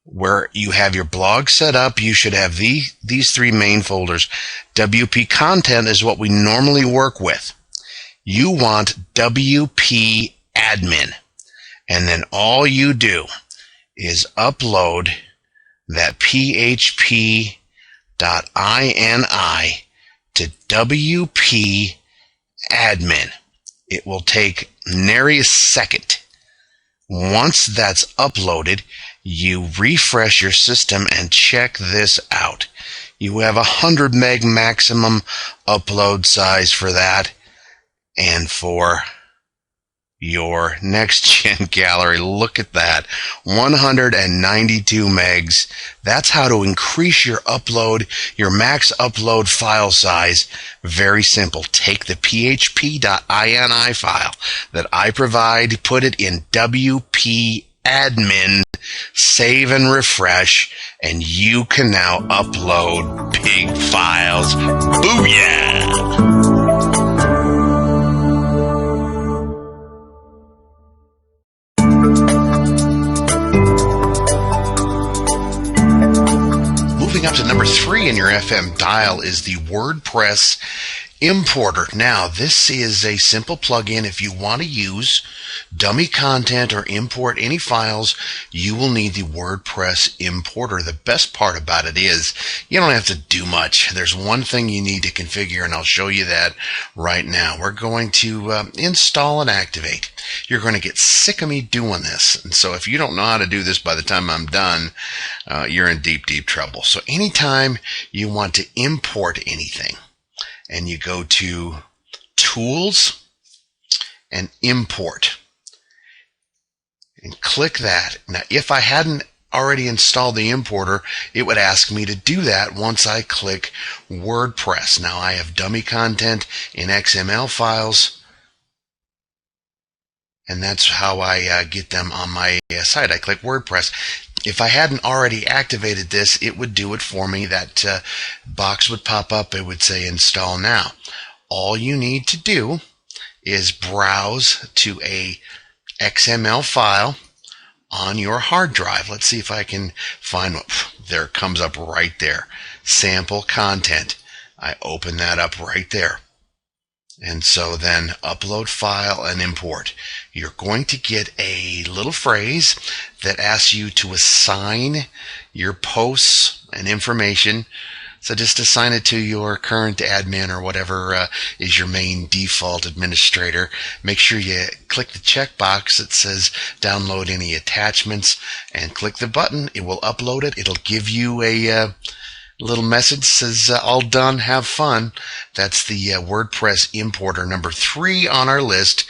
Where you have your blog set up, you should have these 3 main folders. WP content is what we normally work with. You want WP admin. And then all you do is upload that php.ini to WP admin. It will take nary a second. Once that's uploaded, you refresh your system and check this out. You have 100 meg maximum upload size for that, and for your Next Gen Gallery, look at that, 192 megs. That's how to increase your upload, your max upload file size. Very simple. Take the php.ini file that I provide, put it in WP admin, Save and refresh, and you can now upload big files. Booyah! Moving up to number 3 in your FM dial is the WordPress importer. Now, this is a simple plugin. If you want to use dummy content or import any files, you will need the WordPress importer. The best part about it is you don't have to do much. There's one thing you need to configure, and I'll show you that right now. We're going to install and activate. You're going to get sick of me doing this, and so if you don't know how to do this by the time I'm done, you're in deep, deep trouble. So anytime you want to import anything, and you go to Tools and Import and click that. Now, if I hadn't already installed the importer, it would ask me to do that once I click WordPress. Now, I have dummy content in XML files, and that's how I get them on my site. I click WordPress. If I hadn't already activated this, it would do it for me. That box would pop up. It would say Install Now. All you need to do is browse to a XML file on your hard drive. Let's see if I can find one. There it comes up right there. Sample content. I open that up right there. And so then upload file and import. You're going to get a little phrase that asks you to assign your posts and information. So just assign it to your current admin or whatever is your main default administrator. Make sure you click the checkbox that says download any attachments and click the button. It will upload it. It'll give you a little message says, all done, have fun. That's the WordPress importer, number 3 on our list.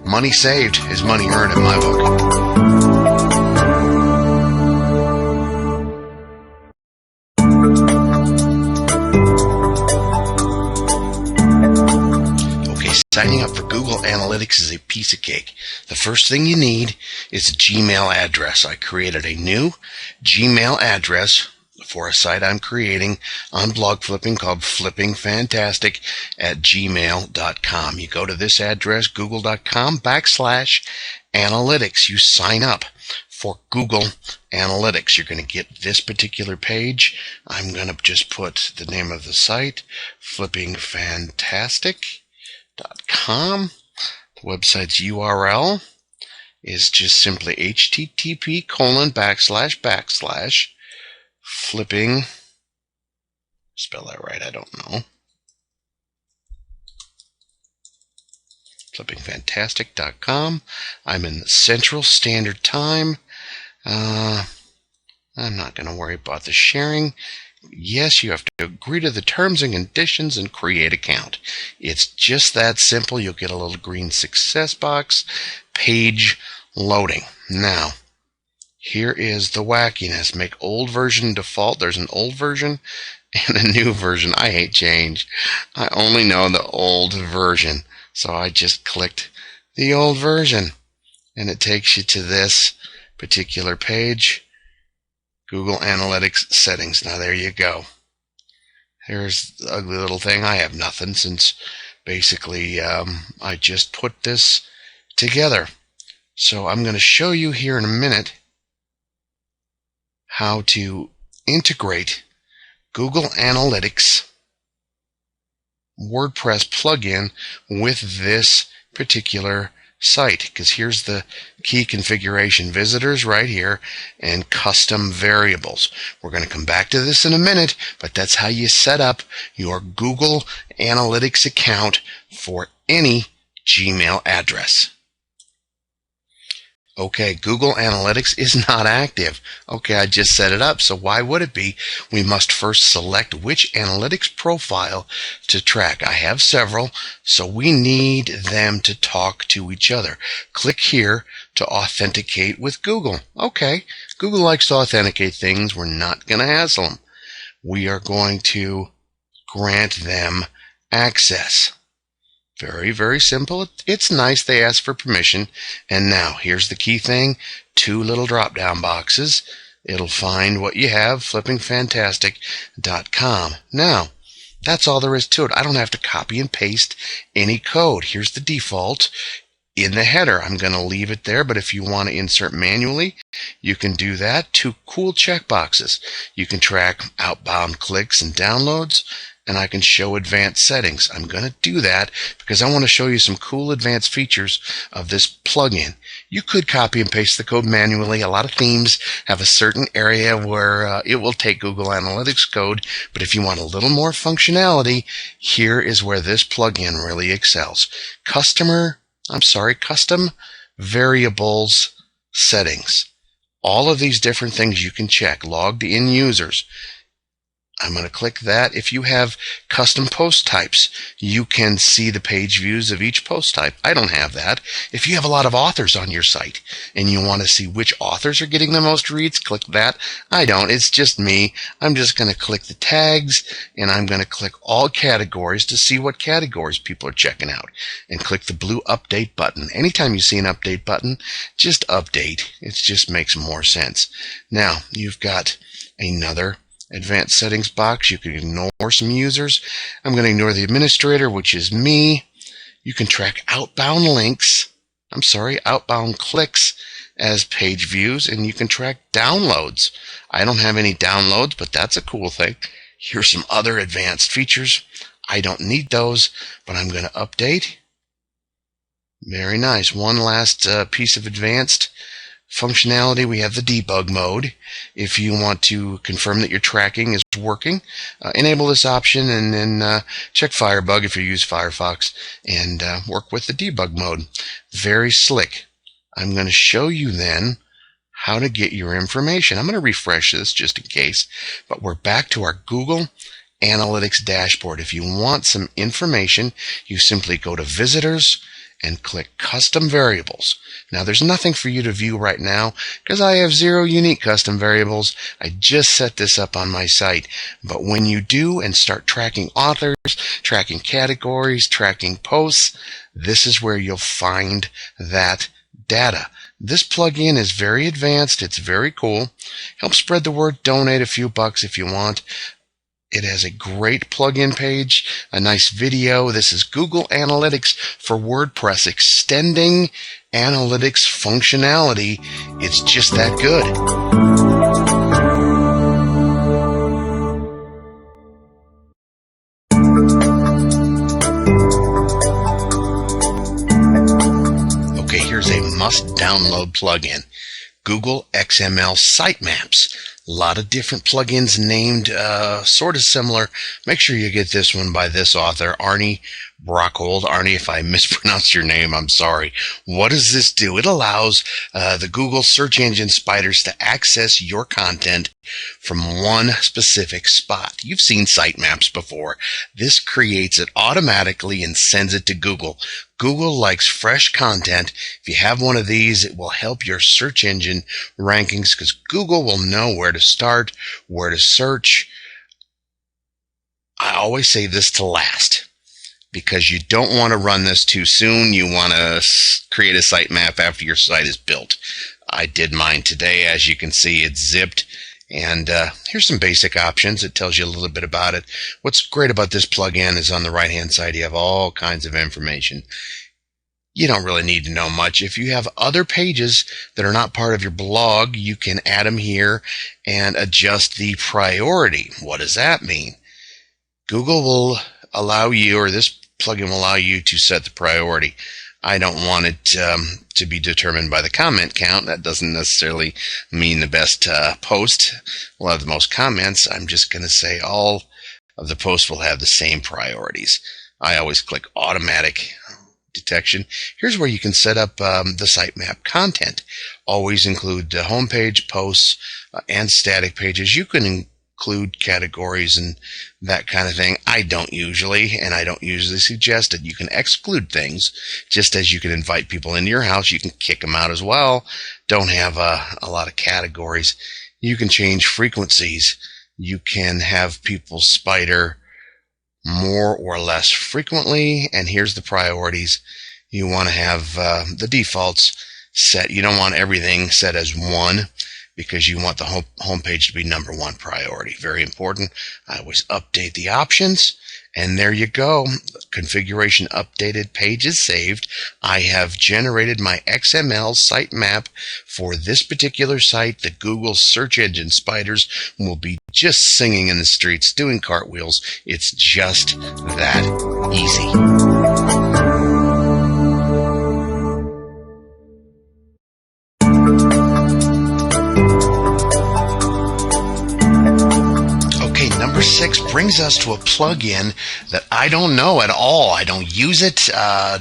Money saved is money earned in my book. Okay, signing up for Google Analytics is a piece of cake. The first thing you need is a Gmail address. I created a new Gmail address for a site I'm creating on blog flipping called flippingfantastic@gmail.com. You go to this address, google.com/analytics. You sign up for Google Analytics. You're going to get this particular page. I'm going to just put the name of the site, flippingfantastic.com. The website's URL is just simply http:// flipping, spell that right, I don't know, flippingfantastic.com. I'm in the Central Standard Time. I'm not going to worry about the sharing. Yes, you have to agree to the terms and conditions and create account. It's just that simple. You'll get a little green success box, page loading. Now, here is the wackiness. Make old version default. There's an old version and a new version. I hate change. I only know the old version. So I just clicked the old version. And it takes you to this particular page. Google Analytics settings. Now there you go. Here's the ugly little thing. I have nothing since basically I just put this together. So I'm going to show you here in a minute how to integrate Google Analytics WordPress plugin with this particular site, because here's the key configuration: visitors right here and custom variables. We're going to come back to this in a minute, but that's how you set up your Google Analytics account for any Gmail address. Okay, Google Analytics is not active. Okay, I just set it up, so why would it be? We must first select which analytics profile to track. I have several, so we need them to talk to each other. Click here to authenticate with Google. Okay, Google likes to authenticate things. We're not going to hassle them. We are going to grant them access. Very, very simple. It's nice they ask for permission. And now, here's the key thing. 2 little drop-down boxes. It'll find what you have, flippingfantastic.com. Now, that's all there is to it. I don't have to copy and paste any code. Here's the default. In the header, I'm going to leave it there, but if you want to insert manually, you can do that. 2 cool checkboxes. You can track outbound clicks and downloads, and I can show advanced settings. I'm going to do that because I want to show you some cool advanced features of this plugin. You could copy and paste the code manually. A lot of themes have a certain area where it will take Google Analytics code, but if you want a little more functionality, here is where this plugin really excels. Custom variables settings. All of these different things you can check. Logged in users. I'm going to click that. If you have custom post types, you can see the page views of each post type. I don't have that. If you have a lot of authors on your site and you want to see which authors are getting the most reads, click that. I don't. It's just me. I'm just going to click the tags, and I'm going to click all categories to see what categories people are checking out, and click the blue update button. Anytime you see an update button, just update. It just makes more sense. Now, you've got another advanced settings box. You can ignore some users. I'm going to ignore the administrator, which is me. You can track outbound clicks as page views, and you can track downloads. I don't have any downloads, but that's a cool thing. Here's some other advanced features. I don't need those, but I'm going to update. Very nice. One last piece of advanced functionality. We have the debug mode. If you want to confirm that your tracking is working, enable this option, and then check Firebug if you use Firefox, and work with the debug mode. Very slick. I'm going to show you then how to get your information. I'm going to refresh this just in case, but we're back to our Google Analytics dashboard. If you want some information, you simply go to Visitors and click Custom Variables. Now, there's nothing for you to view right now because I have 0 unique custom variables. I just set this up on my site. But when you do and start tracking authors, tracking categories, tracking posts, this is where you'll find that data. This plugin is very advanced. It's very cool. Help spread the word. Donate a few bucks if you want. It has a great plugin page, a nice video. This is Google Analytics for WordPress, extending analytics functionality. It's just that good. Okay, here's a must-download plugin. Google XML Sitemaps. A lot of different plugins named sort of similar. Make sure you get this one by this author, Arnie Brockhold. Arnie, if I mispronounced your name, I'm sorry. What does this do? It allows the Google search engine spiders to access your content from one specific spot. You've seen sitemaps before. This creates it automatically and sends it to Google. Google likes fresh content. If you have one of these, it will help your search engine rankings because Google will know where to start, where to search. I always say this to last because you don't want to run this too soon. You want to create a sitemap after your site is built. I did mine today. As you can see, it's zipped. And here's some basic options. It tells you a little bit about it. What's great about this plugin is on the right-hand side, you have all kinds of information. You don't really need to know much. If you have other pages that are not part of your blog, you can add them here and adjust the priority. What does that mean? Google will allow you, or this plugin will allow you to set the priority. I don't want it to be determined by the comment count. That doesn't necessarily mean the best post will have the most comments. I'm just going to say all of the posts will have the same priorities. I always click automatic detection. Here's where you can set up the sitemap content. Always include the homepage, posts, and static pages. You can include categories and that kind of thing. I don't usually, and I don't usually suggest it. You can exclude things, just as you can invite people into your house. You can kick them out as well. Don't have a lot of categories. You can change frequencies. You can have people spider more or less frequently. And here's the priorities. You want to have the defaults set. You don't want everything set as 1 because you want the home page to be number 1 priority. Very important. I always update the options. And there you go. Configuration updated, page is saved. I have generated my XML site map for this particular site. The Google search engine spiders will be just singing in the streets, doing cartwheels. It's just that easy. Number 6 brings us to a plugin that I don't know at all. I don't use it,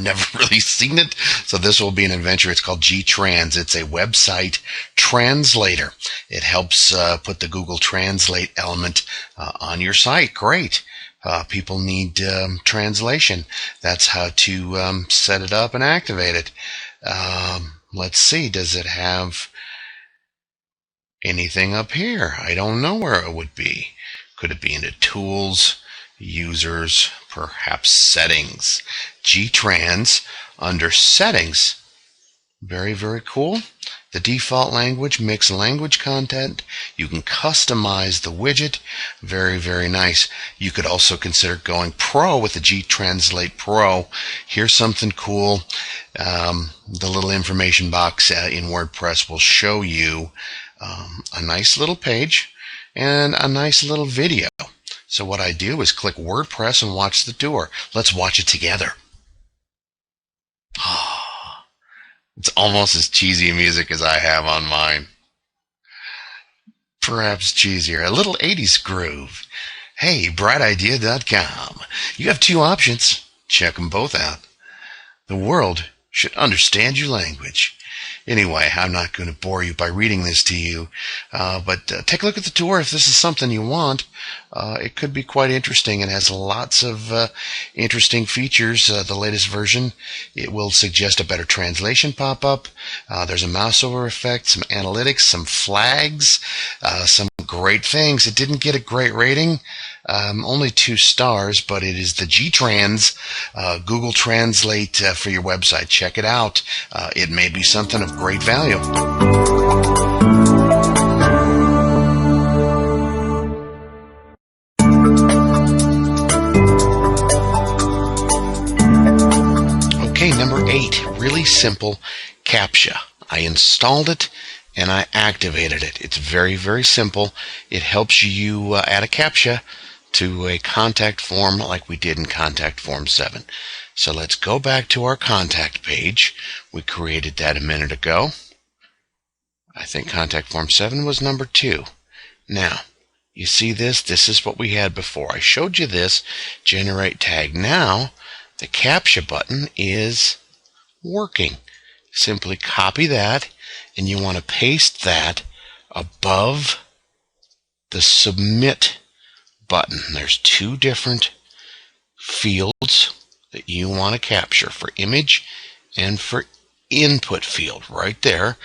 never really seen it, so this will be an adventure. It's called Gtrans. It's a website translator. It helps put the Google Translate element on your site. Great. People need translation. That's how to set it up and activate it. Let's see, does it have anything up here? I don't know where it would be. Could it be into tools, users, perhaps settings? Gtrans under settings. Very, very cool. The default language, mixed language content. You can customize the widget. Very, very nice. You could also consider going pro with the Gtranslate Pro. Here's something cool. The little information box in WordPress will show you a nice little page and a nice little video. So what I do is click WordPress and watch the tour. Let's watch it together. It's almost as cheesy music as I have on mine. Perhaps cheesier. A little 80s groove. Hey, brightidea.com. You have 2 options. Check them both out. The world should understand your language. Anyway, I'm not going to bore you by reading this to you, but take a look at the tour if this is something you want. It could be quite interesting. It has lots of interesting features. The latest version, it will suggest a better translation pop-up. There's a mouse over effect, some analytics, some flags, some great things. It didn't get a great rating, only 2 stars, but it is the Gtrans Google Translate for your website. Check it out. It may be something of great value. Okay, number 8, really simple CAPTCHA. I installed it and I activated it. It's very, very simple. It helps you add a CAPTCHA to a contact form like we did in Contact Form 7. So let's go back to our contact page. We created that a minute ago. I think Contact Form 7 was number 2. Now, you see this? This is what we had before. I showed you this, generate tag. Now, the CAPTCHA button is working. Simply copy that, and you want to paste that above the submit button. There's 2 different fields that you want to capture, for image and for input field, right there.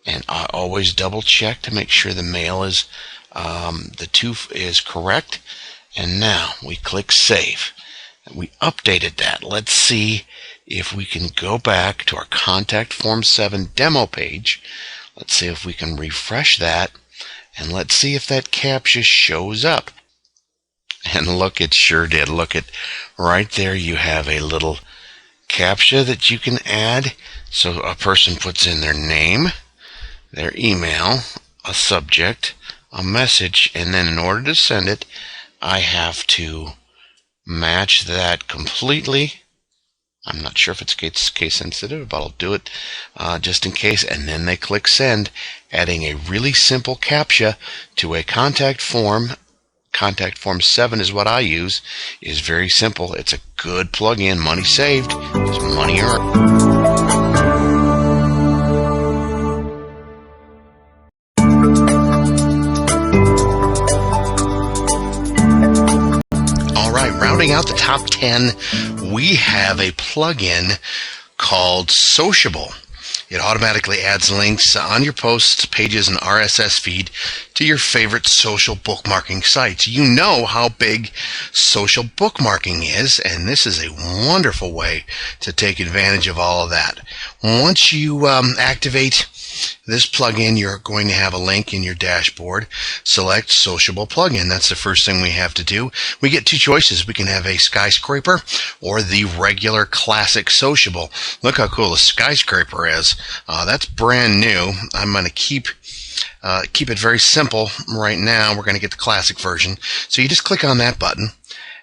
And I always double check to make sure the mail is the 2 is correct. And now we click save. We updated that. Let's see if we can go back to our Contact Form 7 demo page. Let's see if we can refresh that, and let's see if that CAPTCHA shows up. And look, it sure did. Look at right there. You have a little CAPTCHA that you can add. So a person puts in their name, their email, a subject, a message, and then in order to send it, I have to match that completely. I'm not sure if it's case sensitive, but I'll do it just in case. And then they click send, adding a really simple CAPTCHA to a contact form. Contact Form 7 is what I use. It is very simple. It's a good plug-in. Money saved is money earned. Rounding out the top 10, we have a plugin called Sociable. It automatically adds links on your posts, pages, and RSS feed to your favorite social bookmarking sites. You know how big social bookmarking is, and this is a wonderful way to take advantage of all of that. Once you activate this plugin, you're going to have a link in your dashboard. Select Sociable Plugin. That's the first thing we have to do. We get two choices. We can have a skyscraper or the regular classic sociable. Look how cool the skyscraper is. That's brand new. I'm going to keep it very simple right now. We're going to get the classic version. So you just click on that button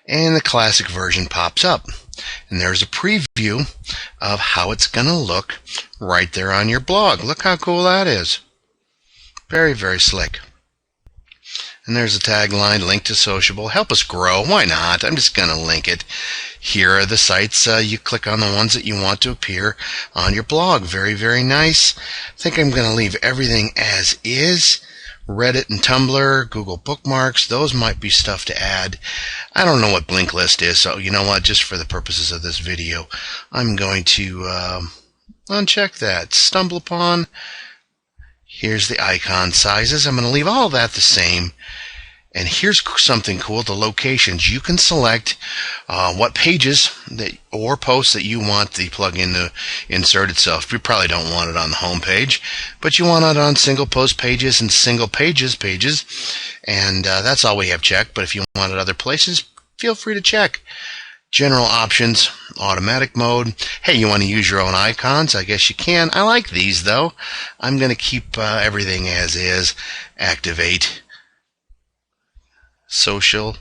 and the classic version pops up. And there's a preview of how it's going to look right there on your blog. Look how cool that is. Very, very slick. And there's a tagline, link to Sociable. Help us grow. Why not? I'm just going to link it. Here are the sites. You click on the ones that you want to appear on your blog. Very, very nice. I think I'm going to leave everything as is. Reddit and Tumblr, Google Bookmarks, those might be stuff to add. I don't know what Blink List is, so you know what, just for the purposes of this video, I'm going to uncheck that. Stumble Upon, here's the icon sizes. I'm going to leave all that the same. And here's something cool, the locations. You can select what pages or posts that you want the plugin to insert itself. You probably don't want it on the home page, but you want it on single post pages and single pages. And that's all we have checked. But if you want it other places, feel free to check. General options, automatic mode. Hey, you want to use your own icons? I guess you can. I like these, though. I'm going to keep everything as is. Activate. Sociable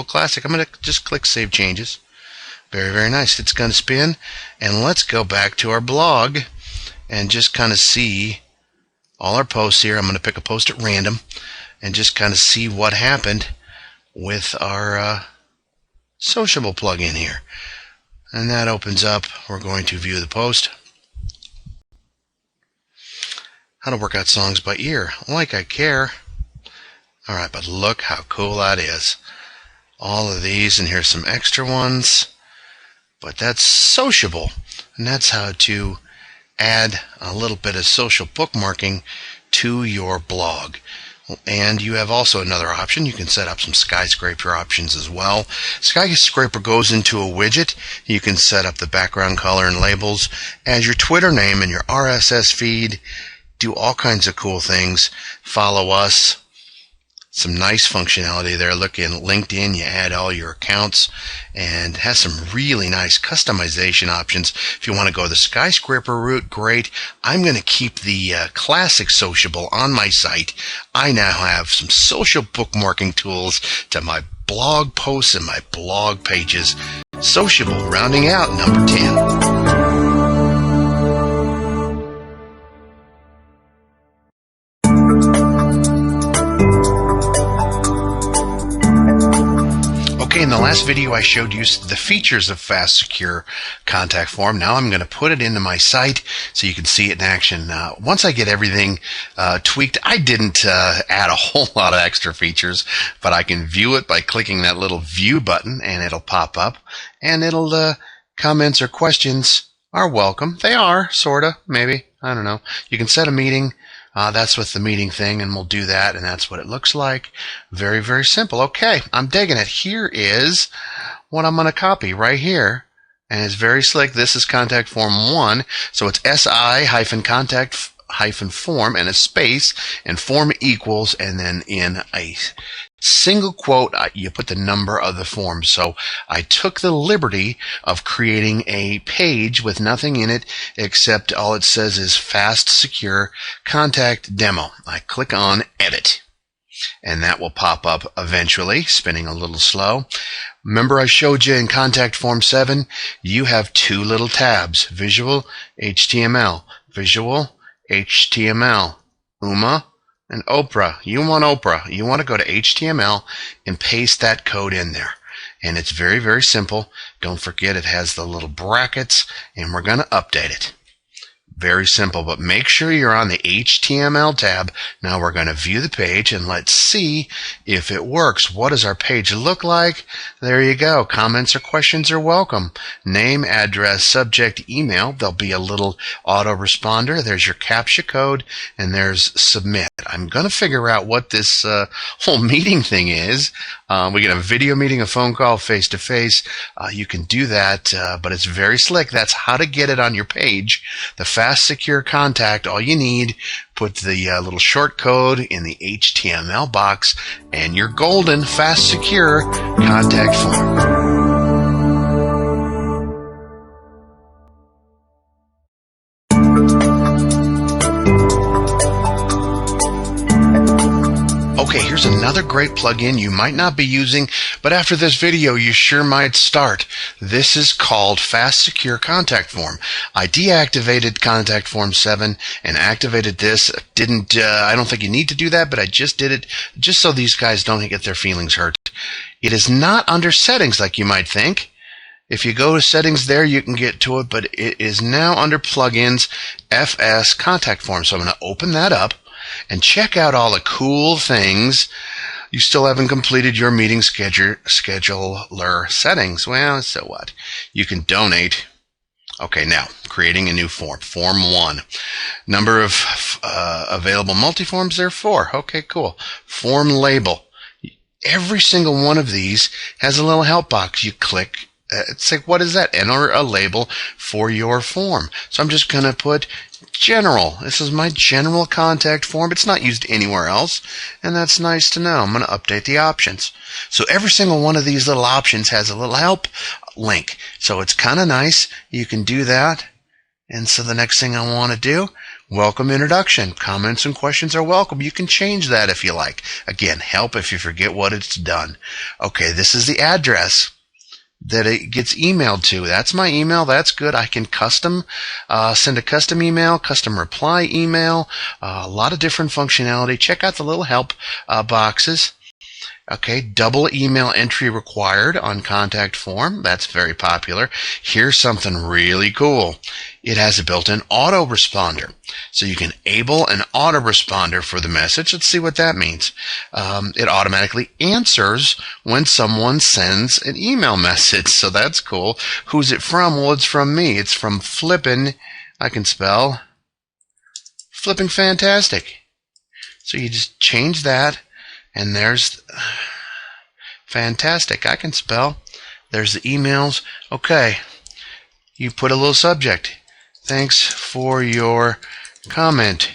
Classic. I'm going to just click Save Changes. Very, very nice. It's going to spin. And let's go back to our blog and just kind of see all our posts here. I'm going to pick a post at random and just kind of see what happened with our Sociable plugin here. And that opens up. We're going to view the post. How to work out songs by ear. Like I care. All right, but look how cool that is. All of these, and here's some extra ones. But that's Sociable, and that's how to add a little bit of social bookmarking to your blog. And you have also another option. You can set up some skyscraper options as well. Skyscraper goes into a widget. You can set up the background color and labels as your Twitter name and your RSS feed. Do all kinds of cool things. Follow us. Some nice functionality there. Look in LinkedIn, you add all your accounts, and has some really nice customization options. If you want to go the skyscraper route, great. I'm going to keep the classic Sociable on my site. I now have some social bookmarking tools to my blog posts and my blog pages. Sociable, rounding out number 10. Okay, in the last video I showed you the features of Fast Secure Contact Form. Now I'm going to put it into my site so you can see it in action. Once I get everything tweaked, I didn't add a whole lot of extra features, but I can view it by clicking that little view button and it'll pop up, and it'll comments or questions are welcome. They are, sorta, maybe. I don't know. You can set a meeting. That's with the meeting thing, and we'll do that, and that's what it looks like. Very, very simple. Okay, I'm digging it. Here is what I'm going to copy right here, and it's very slick. This is Contact Form 1, so it's SI-contact-form and a space, and form equals, and then in a single quote, you put the number of the form. So I took the liberty of creating a page with nothing in it except all it says is Fast Secure Contact Demo. I click on Edit, and that will pop up eventually, spinning a little slow. Remember I showed you in Contact Form 7, you have two little tabs, Visual HTML, Visual HTML, UMA, and Oprah. You want Oprah. You want to go to HTML and paste that code in there. And it's very, very simple. Don't forget it has the little brackets, and we're going to update it. Very simple, but make sure you're on the HTML tab. Now we're going to view the page and let's see if it works. What does our page look like? There you go. Comments or questions are welcome. Name, address, subject, email. There'll be a little autoresponder. There's your CAPTCHA code, and there's submit. I'm going to figure out what this whole meeting thing is. We can have a video meeting, a phone call, face-to-face. You can do that, but it's very slick. That's how to get it on your page. The Fast Secure Contact, all you need, put the little short code in the HTML box, and you're golden. Fast Secure Contact Form. Okay, here's another great plugin you might not be using, but after this video you sure might start. This is called Fast Secure Contact Form. I deactivated Contact Form 7 and activated this. I don't think you need to do that, but I just did it just so these guys don't get their feelings hurt. It is not under settings like you might think. If you go to settings there, you can get to it, but it is now under plugins, FS Contact Form. So I'm going to open that up and check out all the cool things. You still haven't completed your meeting scheduler settings. Well, so what? You can donate. Okay, now, creating a new form. Form 1. Number of available multi-forms, there are 4. Okay, cool. Form label. Every single one of these has a little help box. You click. It's like, what is that? Enter a label for your form. So I'm just going to put general. This is my general contact form. It's not used anywhere else, and that's nice to know. I'm going to update the options. So every single one of these little options has a little help link. So it's kind of nice. You can do that. And so the next thing I want to do, welcome introduction. Comments and questions are welcome. You can change that if you like. Again, help if you forget what it's done. Okay, this is the address that it gets emailed to. That's my email. That's good. I can send a custom email, custom reply email, a lot of different functionality. Check out the little help boxes. Okay, double email entry required on contact form. That's very popular. Here's something really cool. It has a built-in autoresponder. So you can enable an autoresponder for the message. Let's see what that means. It automatically answers when someone sends an email message. So that's cool. Who's it from? Well, it's from me. It's from Flippin'. I can spell Flipping Fantastic. So you just change that. And there's fantastic. I can spell. There's the emails. Okay. You put a little subject. Thanks for your comment.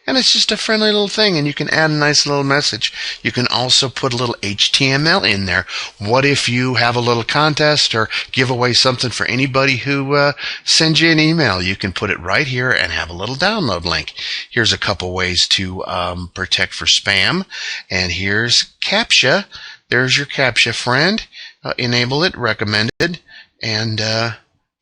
And it's just a friendly little thing, and you can add a nice little message. You can also put a little HTML in there. What if you have a little contest or give away something for anybody who sends you an email? You can put it right here and have a little download link. Here's a couple ways to protect for spam. And here's CAPTCHA. There's your CAPTCHA friend. Enable it, recommended, and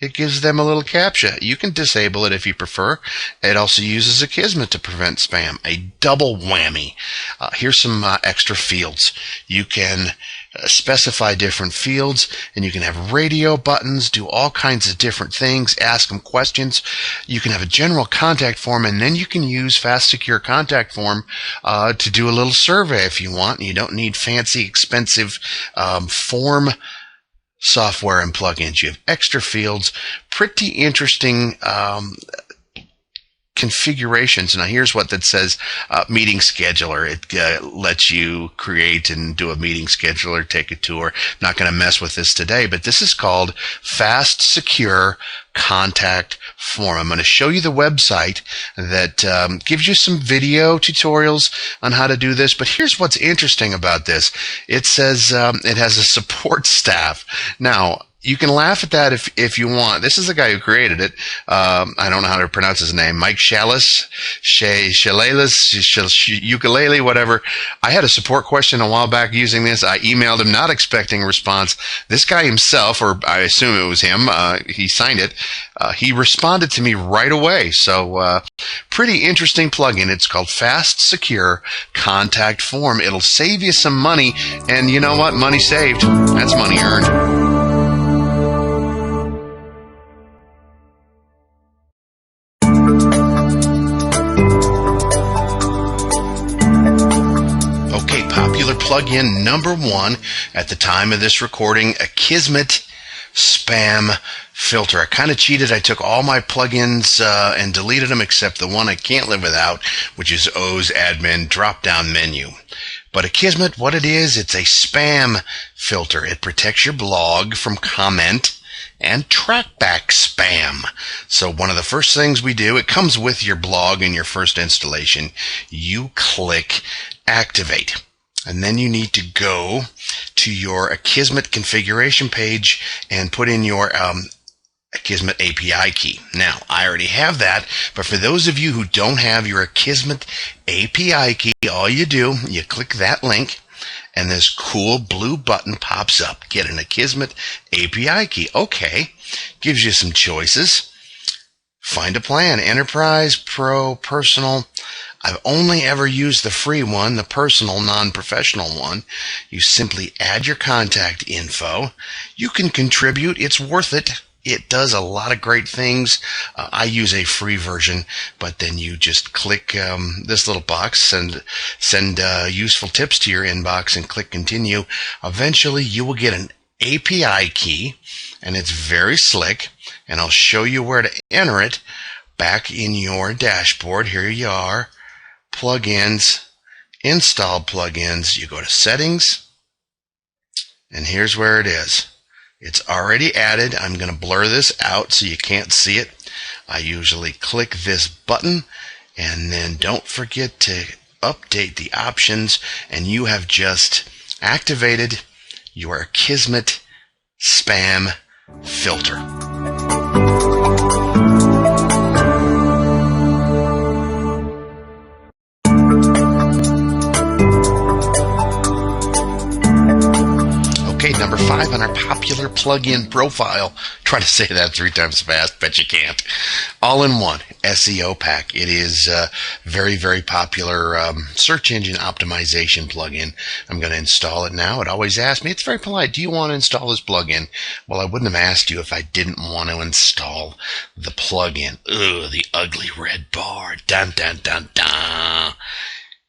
it gives them a little CAPTCHA. You can disable it if you prefer. It also uses Akismet to prevent spam. A double whammy. Here's some extra fields. You can specify different fields, and you can have radio buttons, do all kinds of different things, ask them questions. You can have a general contact form, and then you can use Fast Secure Contact Form to do a little survey if you want. You don't need fancy, expensive form software and plugins. You have extra fields, pretty interesting configurations. Now here's what that says, meeting scheduler. It lets you create and do a meeting scheduler, take a tour. Not going to mess with this today, but this is called Fast Secure Contact Form. I'm going to show you the website that gives you some video tutorials on how to do this, but here's what's interesting about this. It says it has a support staff. Now, you can laugh at that if you want. This is the guy who created it. I don't know how to pronounce his name. Mike Shalis, Ukulele, whatever. I had a support question a while back using this. I emailed him, not expecting a response. This guy himself, or I assume it was him, he signed it. He responded to me right away. So pretty interesting plugin. It's called Fast Secure Contact Form. It'll save you some money. And you know what? Money saved. That's money earned. popular plugin number 1 at the time of this recording, Akismet spam filter. I kind of cheated. I took all my plugins and deleted them except the one I can't live without, which is O's admin drop-down menu. But Akismet, what it is, it's a spam filter. It protects your blog from comment and trackback spam. So one of the first things we do, it comes with your blog in your first installation. You click activate. And then you need to go to your Akismet configuration page and put in your Akismet API key. Now, I already have that, but for those of you who don't have your Akismet API key, all you do, you click that link, and this cool blue button pops up. Get an Akismet API key. Okay. Gives you some choices. Find a plan. Enterprise, Pro, Personal. I've only ever used the free one, the personal, non-professional one. You simply add your contact info. You can contribute. It's worth it. It does a lot of great things. I use a free version, but then you just click this little box and send useful tips to your inbox and click continue. Eventually, you will get an API key, and it's very slick, and I'll show you where to enter it back in your dashboard. Here you are, plugins, install plugins. You go to settings, and here's where it is. It's already added. I'm going to blur this out so you can't see it. I usually click this button, and then don't forget to update the options, and you have just activated your Akismet spam filter. Number 5 on our popular plugin profile. Try to say that 3 times fast, bet you can't. All-in-one SEO pack. It is a very, very popular search engine optimization plugin. I'm going to install it now. It always asks me, it's very polite, do you want to install this plugin? Well, I wouldn't have asked you if I didn't want to install the plugin. Ugh, the ugly red bar. Dun, dun, dun, dun.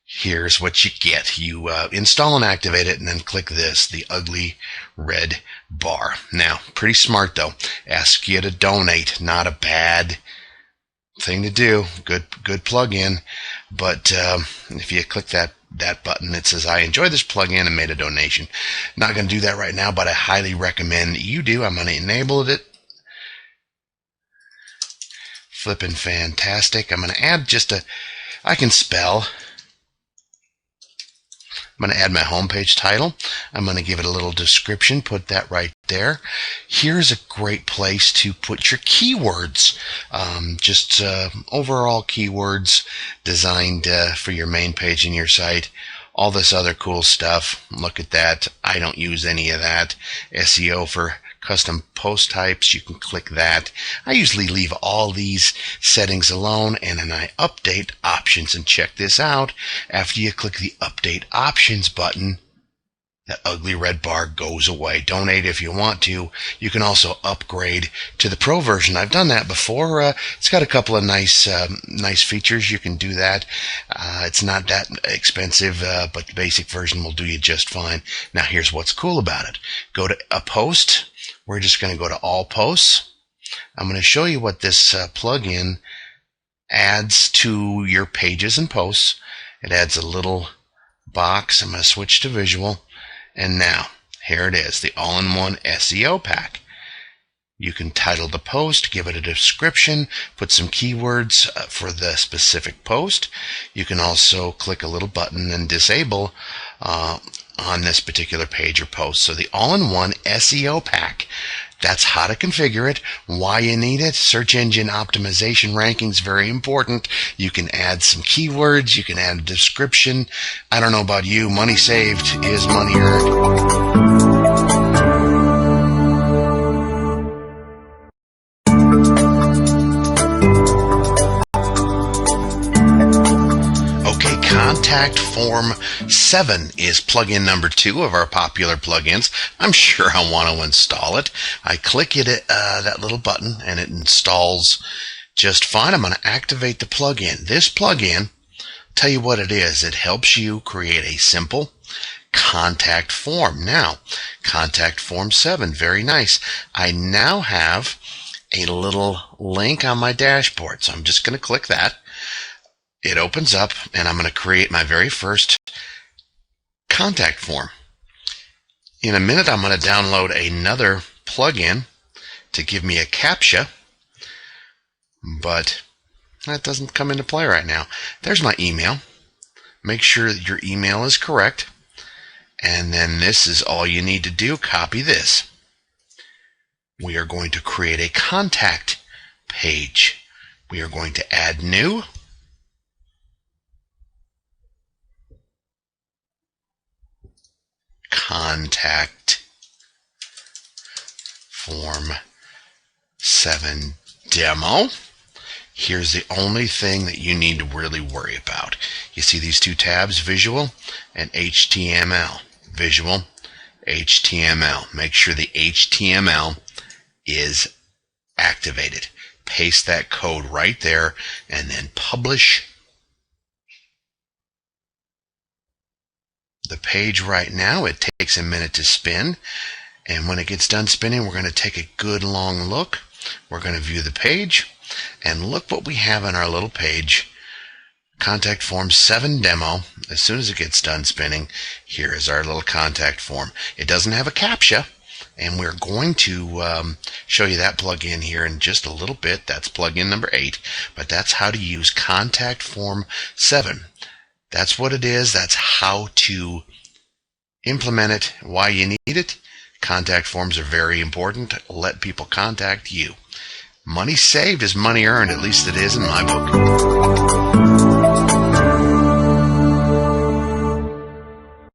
Here's what you get. You install and activate it, and then click this, the ugly red bar. Now, pretty smart though. Ask you to donate. Not a bad thing to do. Good plugin. But if you click that button, it says, I enjoy this plugin and made a donation. Not going to do that right now, but I highly recommend you do. I'm going to enable it. Flippin' fantastic. I'm going to add I can spell. I'm going to add my homepage title. I'm going to give it a little description, put that right there. Here's a great place to put your keywords, overall keywords designed for your main page in your site. All this other cool stuff. Look at that. I don't use any of that. SEO for custom post types, you can click that. I usually leave all these settings alone, and then I update options. And check this out. After you click the update options button, that ugly red bar goes away. Donate if you want to. You can also upgrade to the pro version. I've done that before. It's got a couple of nice features. You can do that. It's not that expensive, but the basic version will do you just fine. Now here's what's cool about it. Go to a post. We're just going to go to all posts. I'm going to show you what this plugin adds to your pages and posts. It adds a little box. I'm going to switch to visual. And now, here it is, the all-in-one SEO pack. You can title the post, give it a description, put some keywords for the specific post. You can also click a little button and disable on this particular page or post. So the all-in-one SEO pack, that's how to configure it, why you need it. Search engine optimization ranking is very important. You can add some keywords. You can add a description. I don't know about you. Money saved is money earned. Contact Form 7 is plugin number 2 of our popular plugins. I'm sure I want to install it. I click it, that little button, and it installs just fine. I'm going to activate the plugin. This plugin, tell you what it is. It helps you create a simple, contact form. Now, contact form 7, very nice. I now have a little link on my dashboard, so I'm just going to click that. It opens up, and I'm going to create my very first contact form. In a minute, I'm going to download another plugin to give me a CAPTCHA, but that doesn't come into play right now. There's my email. Make sure that your email is correct, and then this is all you need to do. Copy this. We are going to create a contact page. We are going to add new. Contact form 7 demo. Here's the only thing that you need to really worry about. You see these two tabs, visual and HTML. Visual, HTML. Make sure the HTML is activated. Paste that code right there and then publish. The page right now, it takes a minute to spin, and when it gets done spinning, we're going to take a good long look. We're going to view the page, and look what we have on our little page. Contact form 7 demo. As soon as it gets done spinning, here is our little contact form. It doesn't have a CAPTCHA, and we're going to show you that plugin here in just a little bit. That's plugin number 8, but that's how to use contact form 7. That's what it is. That's how to implement it, why you need it. Contact forms are very important. Let people contact you. Money saved is money earned. At least it is in my book.